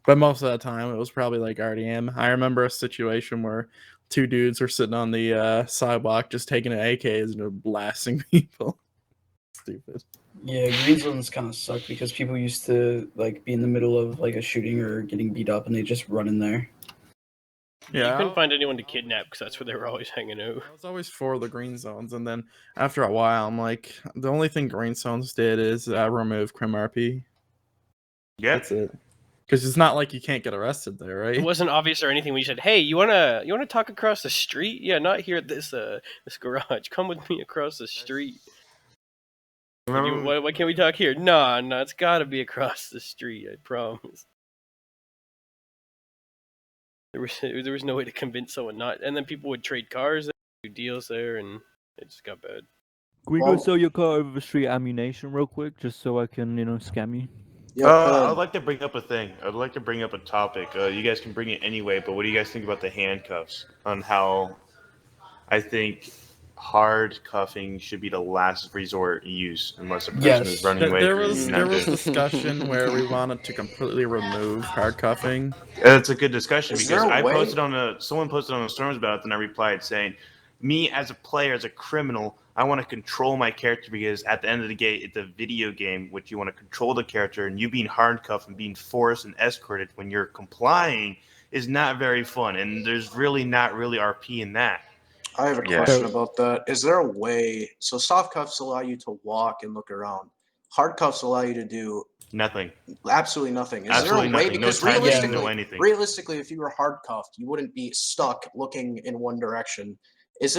But most of the time it was probably like RDM. I remember a situation where 2 dudes were sitting on the sidewalk just taking an AKs and they're blasting people. Stupid. Yeah, green zones kind of suck because people used to like be in the middle of like a shooting or getting beat up and they just run in there. Yeah, you couldn't find anyone to kidnap because that's where they were always hanging out. I was always for the green zones, and then after a while, I'm like, the only thing green zones did is remove Crim RP. Yeah, that's it. Because it's not like you can't get arrested there, right? It wasn't obvious or anything. We said, "Hey, you wanna talk across the street? Yeah, not here at this garage. Come with me across the street." Why can't we talk here? No, it's got to be across the street. I promise. There was no way to convince someone not, and then people would trade cars, do deals there, and it just got bad. Can we go sell your car over the street ammunition real quick, just so I can, scam you? I'd like to bring up a thing. I'd like to bring up a topic. You guys can bring it anyway, but what do you guys think about the handcuffs? On how I think hard cuffing should be the last resort use unless a person is running away. There was discussion where we wanted to completely remove hard cuffing. It's a good discussion Is because there a I way? someone posted on the Storms about it, and I replied saying, me as a player, as a criminal, I want to control my character because at the end of the day, it's a video game which you want to control the character, and you being handcuffed and being forced and escorted when you're complying is not very fun, and there's really not really RP in that. I have a question about that. Is there a way? So soft cuffs allow you to walk and look around. Hard cuffs allow you to do nothing. Absolutely nothing. Is Absolutely there a way? nothing. No Because time limit, no anything. realistically, if you were hard cuffed, you wouldn't be stuck looking in one direction. Is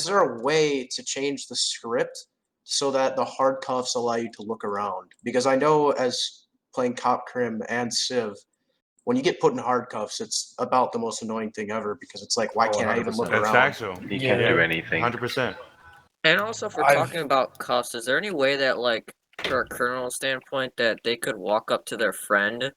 there a way to change the script so that the hard cuffs allow you to look around? Because I know as playing Cop Crim and Civ, when you get put in hard cuffs, it's about the most annoying thing ever because it's like, why can't I even look That's around? factual. You can't do anything. 100%. And also, if we're talking about cuffs, is there any way that, like, for a criminal standpoint, that they could walk up to their friend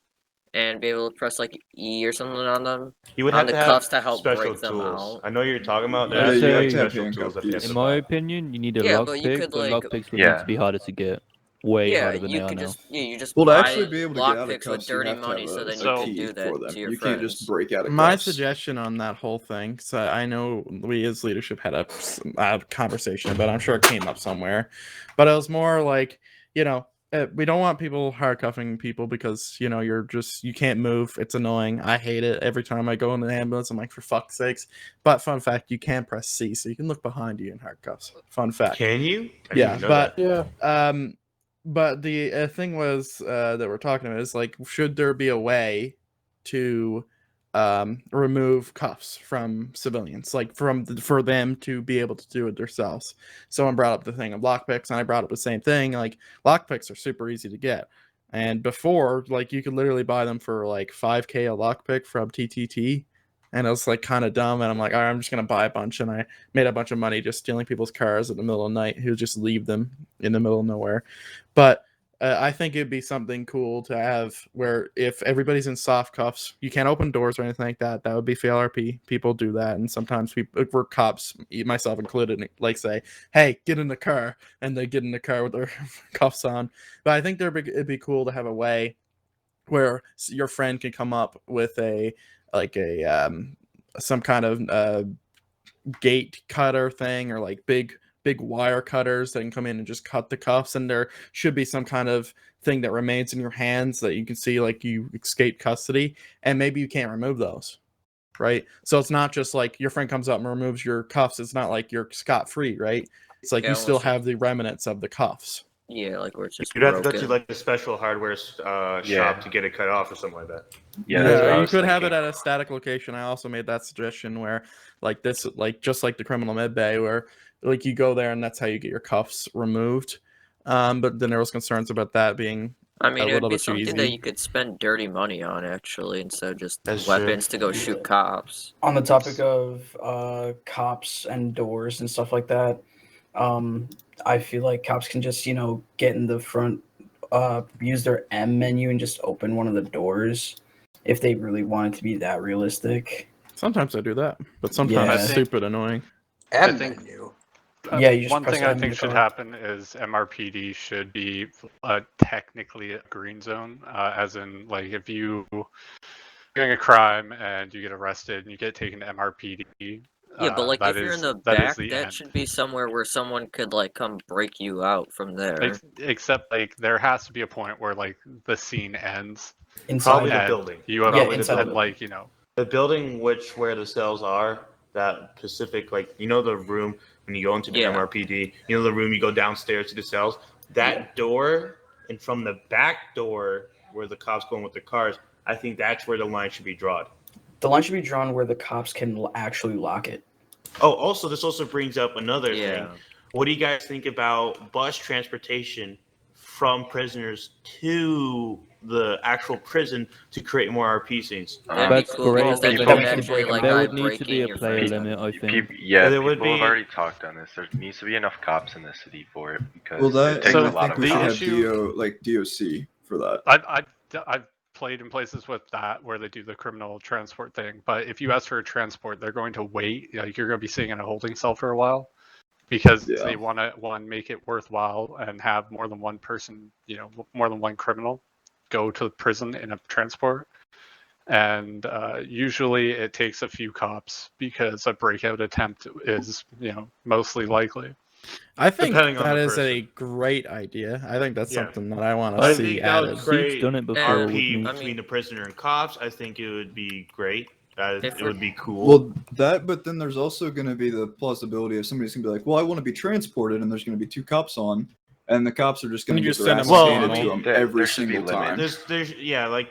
and be able to press, like, E or something on them? You would on have the to have cuffs to help special break them tools. out? I know what you're talking about. Yeah, There's you like have to have special tools that you have to In my buy. opinion, you need a Yeah, but you lockpick, could, but like- lockpicks would need to be harder to get. Way Yeah, harder than you they are could now. just you just Well, to buy actually be able to get out of lockpicks with cuffs, you dirty have to money, have so a then key you can do for that them. to your You friends. can't just break out of My cuffs. suggestion on that whole thing, because I know we as leadership had a conversation, but I'm sure it came up somewhere. But it was more like we don't want people hard-cuffing people because, you can't move. It's annoying. I hate it. Every time I go in the ambulance, I'm like, for fuck's sakes. But fun fact, you can press C, so you can look behind you in handcuffs. Fun fact. Can you? I didn't Yeah, even know but that. but the thing was that we're talking about is like, should there be a way to remove cuffs from civilians, like for them to be able to do it themselves? Someone brought up the thing of lockpicks, and I brought up the same thing. Like, lockpicks are super easy to get, and before, like, you could literally buy them for like 5K a lockpick from TTT. And I was like kind of dumb, and I'm like, all right, I'm just gonna buy a bunch, and I made a bunch of money just stealing people's cars in the middle of the night who just leave them in the middle of nowhere. But I think it'd be something cool to have where if everybody's in soft cuffs, you can't open doors or anything like that. That would be FLRP. People do that, and sometimes we're cops, myself included, like say, "Hey, get in the car," and they get in the car with their cuffs on. But I think it'd be cool to have a way where your friend can come up with some kind of gate cutter thing, or like big wire cutters that can come in and just cut the cuffs, and there should be some kind of thing that remains in your hands that you can see like you escape custody, and maybe you can't remove those, right? So it's not just like your friend comes up and removes your cuffs. It's not like you're scot-free, right? It's like Yeah, you still almost like- have the remnants of the cuffs. Yeah, like where it's just You'd have to go broken. to like a special hardware shop to get it cut off or something like that. Yeah, you could have it at a static location. I also made that suggestion where, like this, like just like the criminal med bay, where like you go there and that's how you get your cuffs removed. But then there was concerns about that being I mean, a it would little be bit too something that easy. you could spend dirty money on, actually, instead of just That's weapons true. to go shoot cops. On the topic of cops and doors and stuff like that, I feel like cops can just, get in the front, use their M menu and just open one of the doors if they really want it to be that realistic. Sometimes I do that, but sometimes it's Yeah. stupid annoying. I think menu. Yeah, you just one press thing I M in think the should car. happen is MRPD should be technically a green zone, as in like if you doing a crime and you get arrested and you get taken to MRPD. Yeah, but like that if you're in is- the that is back, the that end. should be somewhere where someone could like come break you out from there. Except like there has to be a point where like the scene ends. Inside. Probably the and building. You have Yeah, inside the and building. like The building where the cells are, that Pacific, like the room when you go into the Yeah. MRPD, the room you go downstairs to the cells, that door, and from the back door where the cops go in with the cars, I think that's where the line should be drawn. The line should be drawn where the cops can actually lock it. Oh, also, this also brings up another Yeah. thing. What do you guys think about bus transportation from prisoners to the actual prison to create more RP scenes? That'd be That's cool great, because then but you there can needs to actually be- like there guy would need to breaking be a your player friends limit, out. I think. Yeah, There would people have be- already talked on this. There needs to be enough cops in the city for it because Well, that it takes So a I lot think of we should cops. have DOC for that. I've played in places with that where they do the criminal transport thing, but if you ask for a transport, they're going to wait. Like you're going to be sitting in a holding cell for a while because they want to make it worthwhile and have more than one person, more than one criminal go to prison in a transport. And usually it takes a few cops because a breakout attempt is, mostly likely. I think Depending on that the is a person. great idea. I think that's Yeah. something that I want to I see think that added. would create Seek's done it before with RP me. between the prisoner and cops. I think it would be great. It would be cool. Well, but then there's also going to be the plausibility of somebody's going to be like, well, I want to be transported, and there's going to be 2 cops on, and the cops are just going And to you get just their send asses them all handed home. to them There every should be single time. limits. There's like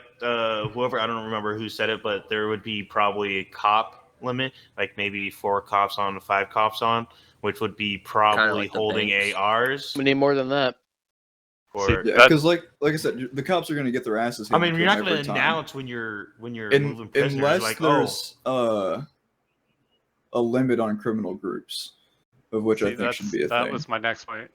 whoever, I don't remember who said it, but there would be probably a cop limit, like maybe 4 cops on, 5 cops on, which would be probably like the holding banks. ARs. We need more than that. Or, Yeah, because like I said, the cops are going to get their asses I handed mean, to you're them not going every to time. announce when you're moving prisoners. Unless Like, there's a limit on criminal groups, of which I See, think should be a that thing. was my next point.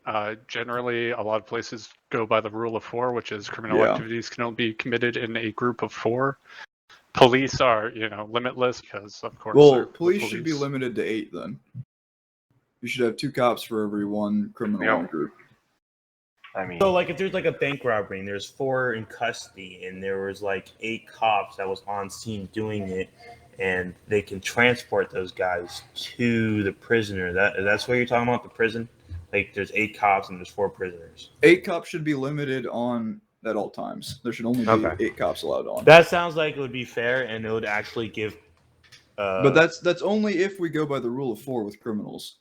Generally, a lot of places go by the rule of 4, which is criminal Yeah. activities can only be committed in a group of 4. Police are, limitless because, of course, Well, they're the police should be limited to 8 then. You should have 2 cops for every 1 criminal in a group. I mean, so like if there's like a bank robbery and there's 4 in custody and there was like 8 cops that was on scene doing it, and they can transport those guys to the prisoner. That's what you're talking about, the prison, Like there's 8 cops and there's 4 prisoners. 8 cops should be limited on at all times. There should only be Okay. 8 cops allowed on. That sounds like it would be fair, and it would actually give. But that's only if we go by the rule of 4 with criminals.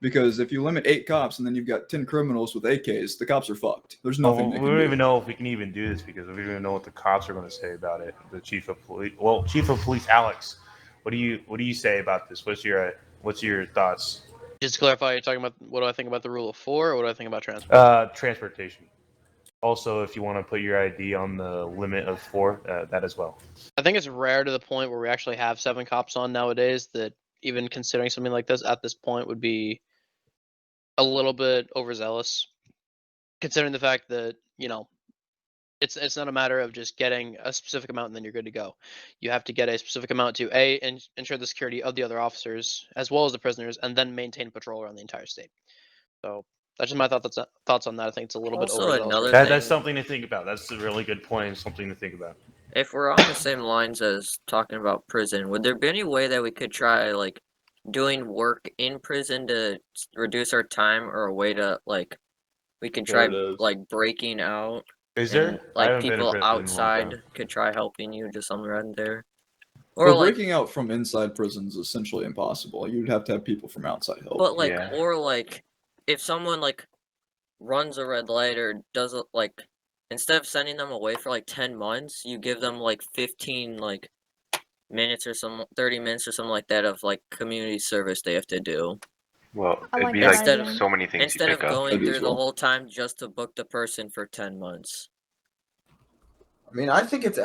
Because if you limit 8 cops and then you've got 10 criminals with AKs, the cops are fucked. There's nothing they we can don't do. even know if we can even do this because we don't even know what the cops are going to say about it. The chief of police. Well, chief of police Alex, what do you say about this? What's your thoughts? Just to clarify, you're talking about what do I think about the rule of 4, or what do I think about transport? Transportation. Also, if you want to put your ID on the limit of 4, that as well. I think it's rare to the point where we actually have 7 cops on nowadays that even considering something like this at this point would be a little bit overzealous, considering the fact that, you know, it's not a matter of just getting a specific amount and then you're good to go. You have to get a specific amount to ensure the security of the other officers as well as the prisoners, and then maintain patrol around the entire state. So that's just my thoughts on that. I think it's a little bit Also, overzealous. another That's thing- something to think about. That's a really good point and something to think about. If we're on the same lines as talking about prison, would there be any way that we could try like doing work in prison to reduce our time, or a way to like we can try like breaking out? Is and, there? I like haven't been in people prison in a long outside time. could try helping you just on around there? Or Well, like breaking out from inside prisons is essentially impossible. You'd have to have people from outside help. But like, or like, if someone like runs a red light or does it like, instead of sending them away for like 10 months, you give them like 15 like minutes or 30 minutes or something like that of like community service they have to do. Well, I it'd like be that like idea. so many things you Instead of pick up. going through the whole time just to book the person for 10 months. I mean, I think it's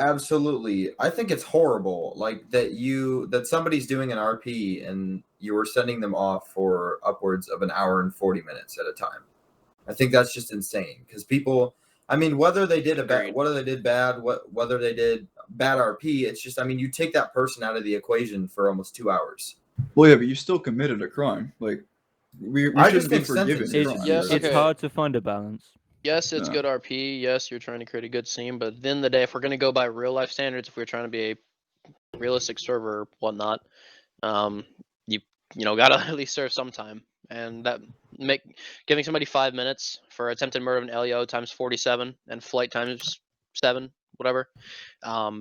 horrible, like that somebody's doing an RP and you were sending them off for upwards of an hour and 40 minutes at a time. I think that's just insane because people, I mean, whether they did bad, whether they did bad RP, it's just, I mean, you take that person out of the equation for almost 2 hours. Well, yeah, but you still committed a crime. Like, we I shouldn't just be think forgiving sentences- crimes. It's hard to find a balance. Yes, it's Yeah. good RP. Yes, you're trying to create a good scene, but at the end of the day, if we're going to go by real life standards, if we're trying to be a realistic server or whatnot, you gotta at least serve some time, and that giving somebody 5 minutes for attempted murder of an LEO times 47 and flight times 7, whatever.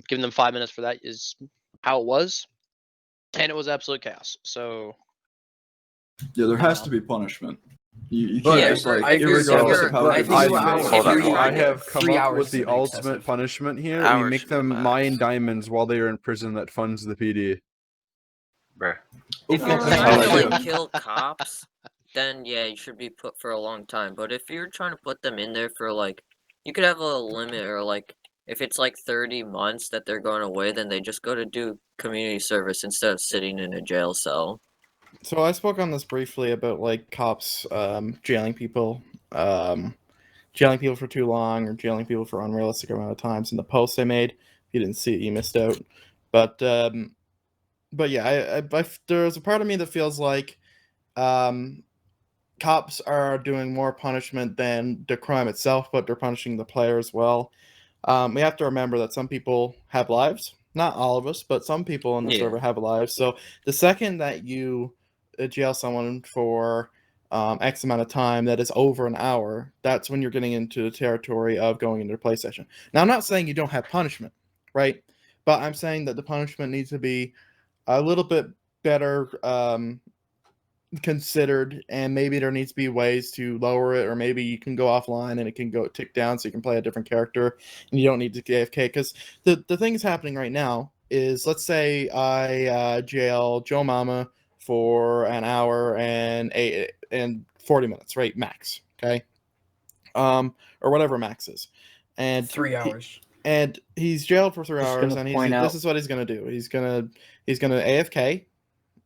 Giving them 5 minutes for that is how it was, and it was absolute chaos. So Yeah, there has to be punishment. You But can't just like, I feel irregardless of how I good think the you scene out- is. if you're I trying to- have come 3 up hours with the seems ultimate excessive. punishment here. Hours We make should be the them max. mine diamonds while they are in prison that funds the PD. Bruh. If you're Okay. trying to Oh, like yeah. kill cops, then yeah, you should be put for a long time. But if you're trying to put them in there for like, you could have a limit, or like if it's like 30 months that they're going away, then they just go to do community service instead of sitting in a jail cell. So I spoke on this briefly about like cops jailing people for too long or jailing people for unrealistic amount of times in the post I made. If you didn't see it, you missed out. But yeah, there's a part of me that feels like cops are doing more punishment than the crime itself, but they're punishing the player as well. We have to remember that some people have lives. Not all of us, but some people in the Yeah. server have lives. So the second that you jail someone for X amount of time that is over an hour, that's when you're getting into the territory of going into the play session. Now, I'm not saying you don't have punishment, right? But I'm saying that the punishment needs to be a little bit better considered, and maybe there needs to be ways to lower it, or maybe you can go offline and it can go tick down so you can play a different character and you don't need to AFK. Because the thing is happening right now is, let's say I jail Joe Mama for an hour and 40 minutes, right? Max, okay? Or whatever max is. And 3 hours. And he's jailed for 3 Just hours, gonna and point out- this is what he's gonna do. He's gonna AFK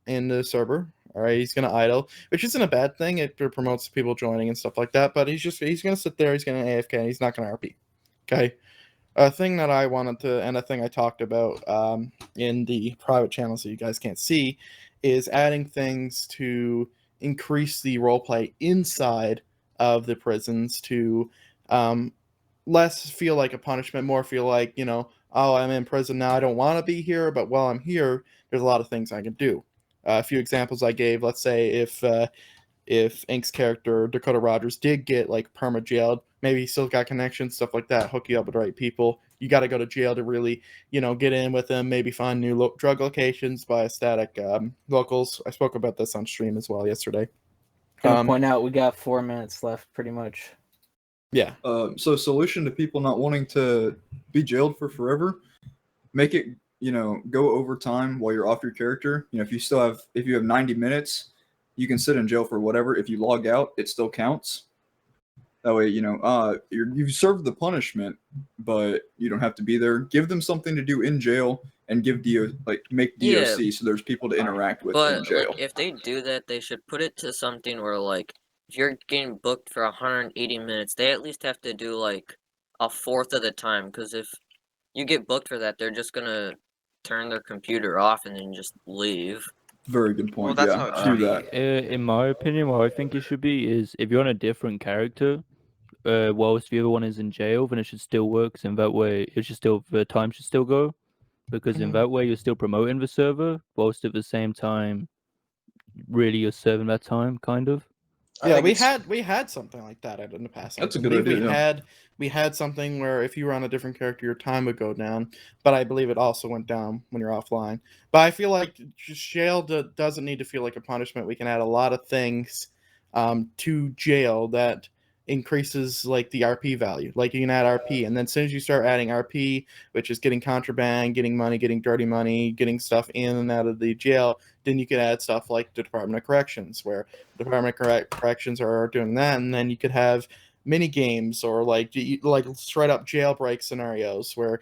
in the server. All right, he's gonna idle, which isn't a bad thing. It promotes people joining and stuff like that. But he's gonna sit there. He's gonna AFK. And he's not gonna RP. Okay. A thing that I wanted to, and a thing I talked about in the private channel, so you guys can't see, is adding things to increase the roleplay inside of the prisons to less feel like a punishment, more feel like, oh, I'm in prison now. I don't want to be here, but while I'm here, there's a lot of things I can do. A few examples I gave. Let's say if if Ink's character Dakota Rogers did get like perma jailed, maybe he still got connections, stuff like that, hook you up with the right people. You got to go to jail to really, get in with them, maybe find new drug locations, buy static locals. I spoke about this on stream as well yesterday. Gonna point out we got 4 minutes left, pretty much. Yeah. So solution to people not wanting to be jailed for forever, make it, go over time while you're off your character. If you have 90 minutes, you can sit in jail for whatever. If you log out, it still counts. That way, you've served the punishment, but you don't have to be there. Give them something to do in jail and make DOC so there's people to interact with in But jail. like, if they do that, they should put it to something where like, if you're getting booked for 180 minutes, they at least have to do like a fourth of the time. Because if you get booked for that, they're just gonna turn their computer off and then just leave. Very good point. Well, that's yeah, how it do should that. In my opinion, what I think it should be is if you're on a different character, whilst the other one is in jail, then it should still work. 'Cause in that way, the time should still go, because in that way you're still promoting the server, whilst at the same time, really you're serving that time, kind of. Yeah, we had something like that in the past. That's I a good believe idea, yeah. we had something where if you were on a different character, your time would go down. But I believe it also went down when you're offline. But I feel like jail doesn't need to feel like a punishment. We can add a lot of things to jail that increases like the RP value. Like you can add RP, and then as soon as you start adding RP, which is getting contraband, getting money, getting dirty money, getting stuff in and out of the jail, then you could add stuff like the Department of Corrections, where the Department of Corrections are doing that, and then you could have mini games or like straight up jailbreak scenarios where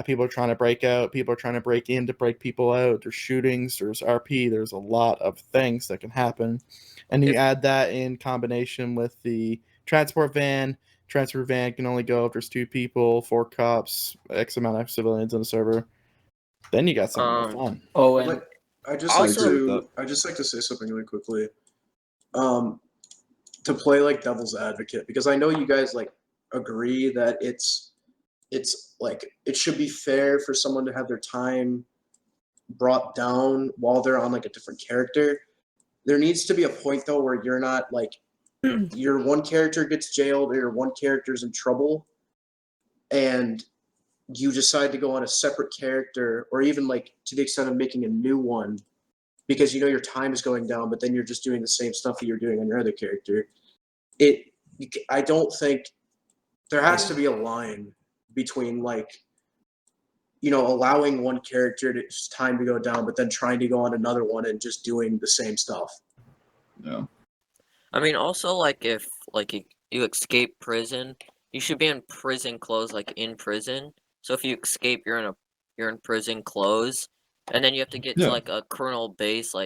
people are trying to break out, people are trying to break in to break people out. There's shootings, there's RP, there's a lot of things that can happen, and you add that in combination with the transport van. Transport van can only go if there's 2 people, 4 cops, X amount of civilians in the server. Then you got something fun. Oh, and Like, I just like to say something really quickly. To play like devil's advocate, because I know you guys like agree that it's like it should be fair for someone to have their time brought down while they're on like a different character. There needs to be a point though where you're not like your one character gets jailed or your one character's in trouble and you decide to go on a separate character, or even like to the extent of making a new one because your time is going down, but then you're just doing the same stuff that you're doing on your other character. I don't think there has to be a line between like, allowing one character time to go down, but then trying to go on another one and just doing the same stuff. Yeah. I mean, also like if like you escape prison, you should be in prison clothes, like in prison. So if you escape, you're in prison clothes, and then you have to get to like a criminal base,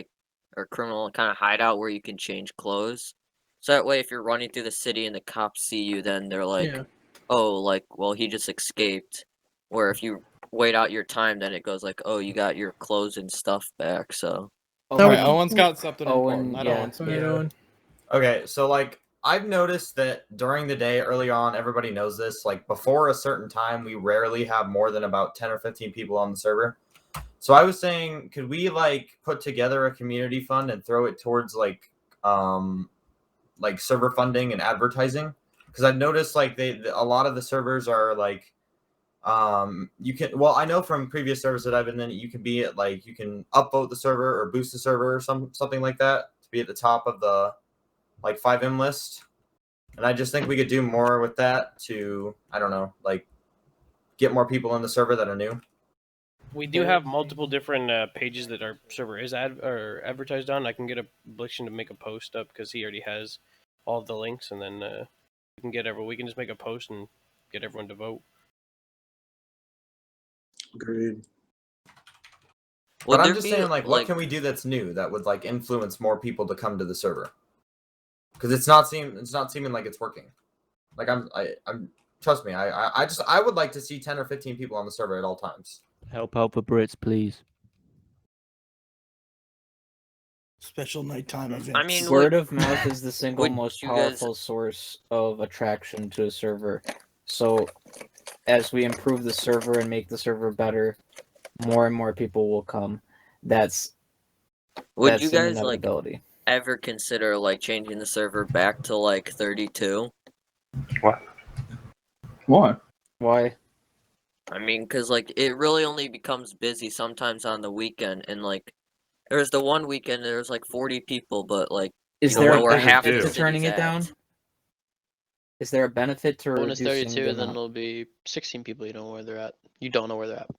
or criminal kind of hideout where you can change clothes. So that way, if you're running through the city and the cops see you, then they're like, "Oh, like, well, he just escaped." Where if you wait out your time, then it goes like, "Oh, you got your clothes and stuff back." So. All right, Owen's got something important. Let yeah. Owen speak. Okay, so like I've noticed that during the day, early on, everybody knows this. Like before a certain time, we rarely have more than about 10 or 15 people on the server. So I was saying, could we like put together a community fund and throw it towards like server funding and advertising? Because I've noticed like a lot of the servers are like I know from previous servers that I've been in, you can be at like you can upvote the server or boost the server or something like that to be at the top of the like FiveM list. And I just think we could do more with that to, I don't know, like get more people in the server that are new. We do have multiple different pages that our server is advertised on. I can get a Blixian to make a post up because he already has all of the links, and then we can just make a post and get everyone to vote. Agreed. But I'm just saying, like, what can we do that's new that would like influence more people to come to the server? Because it's not seeming like it's working. Like I'm trust me, I would like to see 10 or 15 people on the server at all times. Help out the Brits, please. Special nighttime events. I mean, word of mouth is the single most powerful source of attraction to a server. So, as we improve the server and make the server better, more and more people will come. That's Would you guys inevitability. ever consider like changing the server back to like 32? What? Why? Why? I mean, cause like it really only becomes busy sometimes on the weekend, and like there was the one weekend there was like 40 people, but like Is you don't there know a where half benefit the to turning city's it down? at. Is there a benefit to When it's reducing 32, the then amount? it'll be 16 people. You don't know where they're at. You don't know where they're at.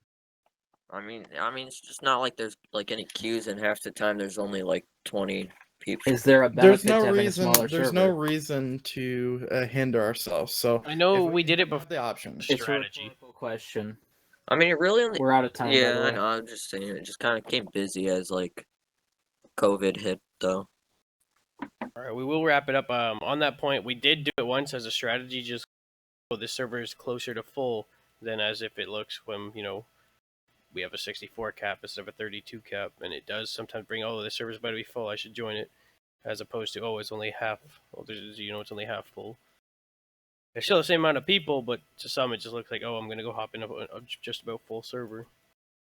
I mean, it's just not like there's like any queues, and half the time there's only like 20 people. Is there a There's benefit no to having a reason. smaller There's server? no reason to hinder ourselves. So I know if we did it have before. the option. It's a Strategy. rhetorical question. I mean, it really only. We're out of time, by Yeah, the I way. know. I'm just saying, it just kind of came busy as like COVID hit, though. All right, we will wrap it up. On that point, we did do it once as a strategy. Just this server is closer to full than as if it looks when we have a 64 cap instead of a 32 cap, and it does sometimes bring, oh, this server's about to be full, I should join it, as opposed to, oh, it's only half. Well, it's only half full. There's still the same amount of people, but to some it just looks like, oh, I'm gonna go hop in a just about full server.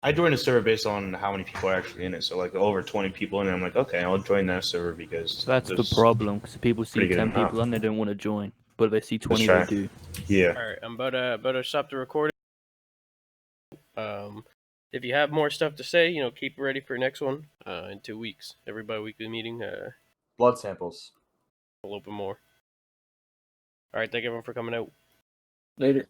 I joined a server based on how many people are actually in it. So like over 20 people in it, I'm like, okay, I'll join that server because That's the there's problem, because people see pretty good 10 enough. people and they don't want to join, but if they see 20, try. they do. Yeah. All right, I'm about to stop the recording. If you have more stuff to say, keep ready for next one in 2 weeks. Every bi-weekly meeting. Blood samples. We'll open more. All right, thank everyone for coming out. Later.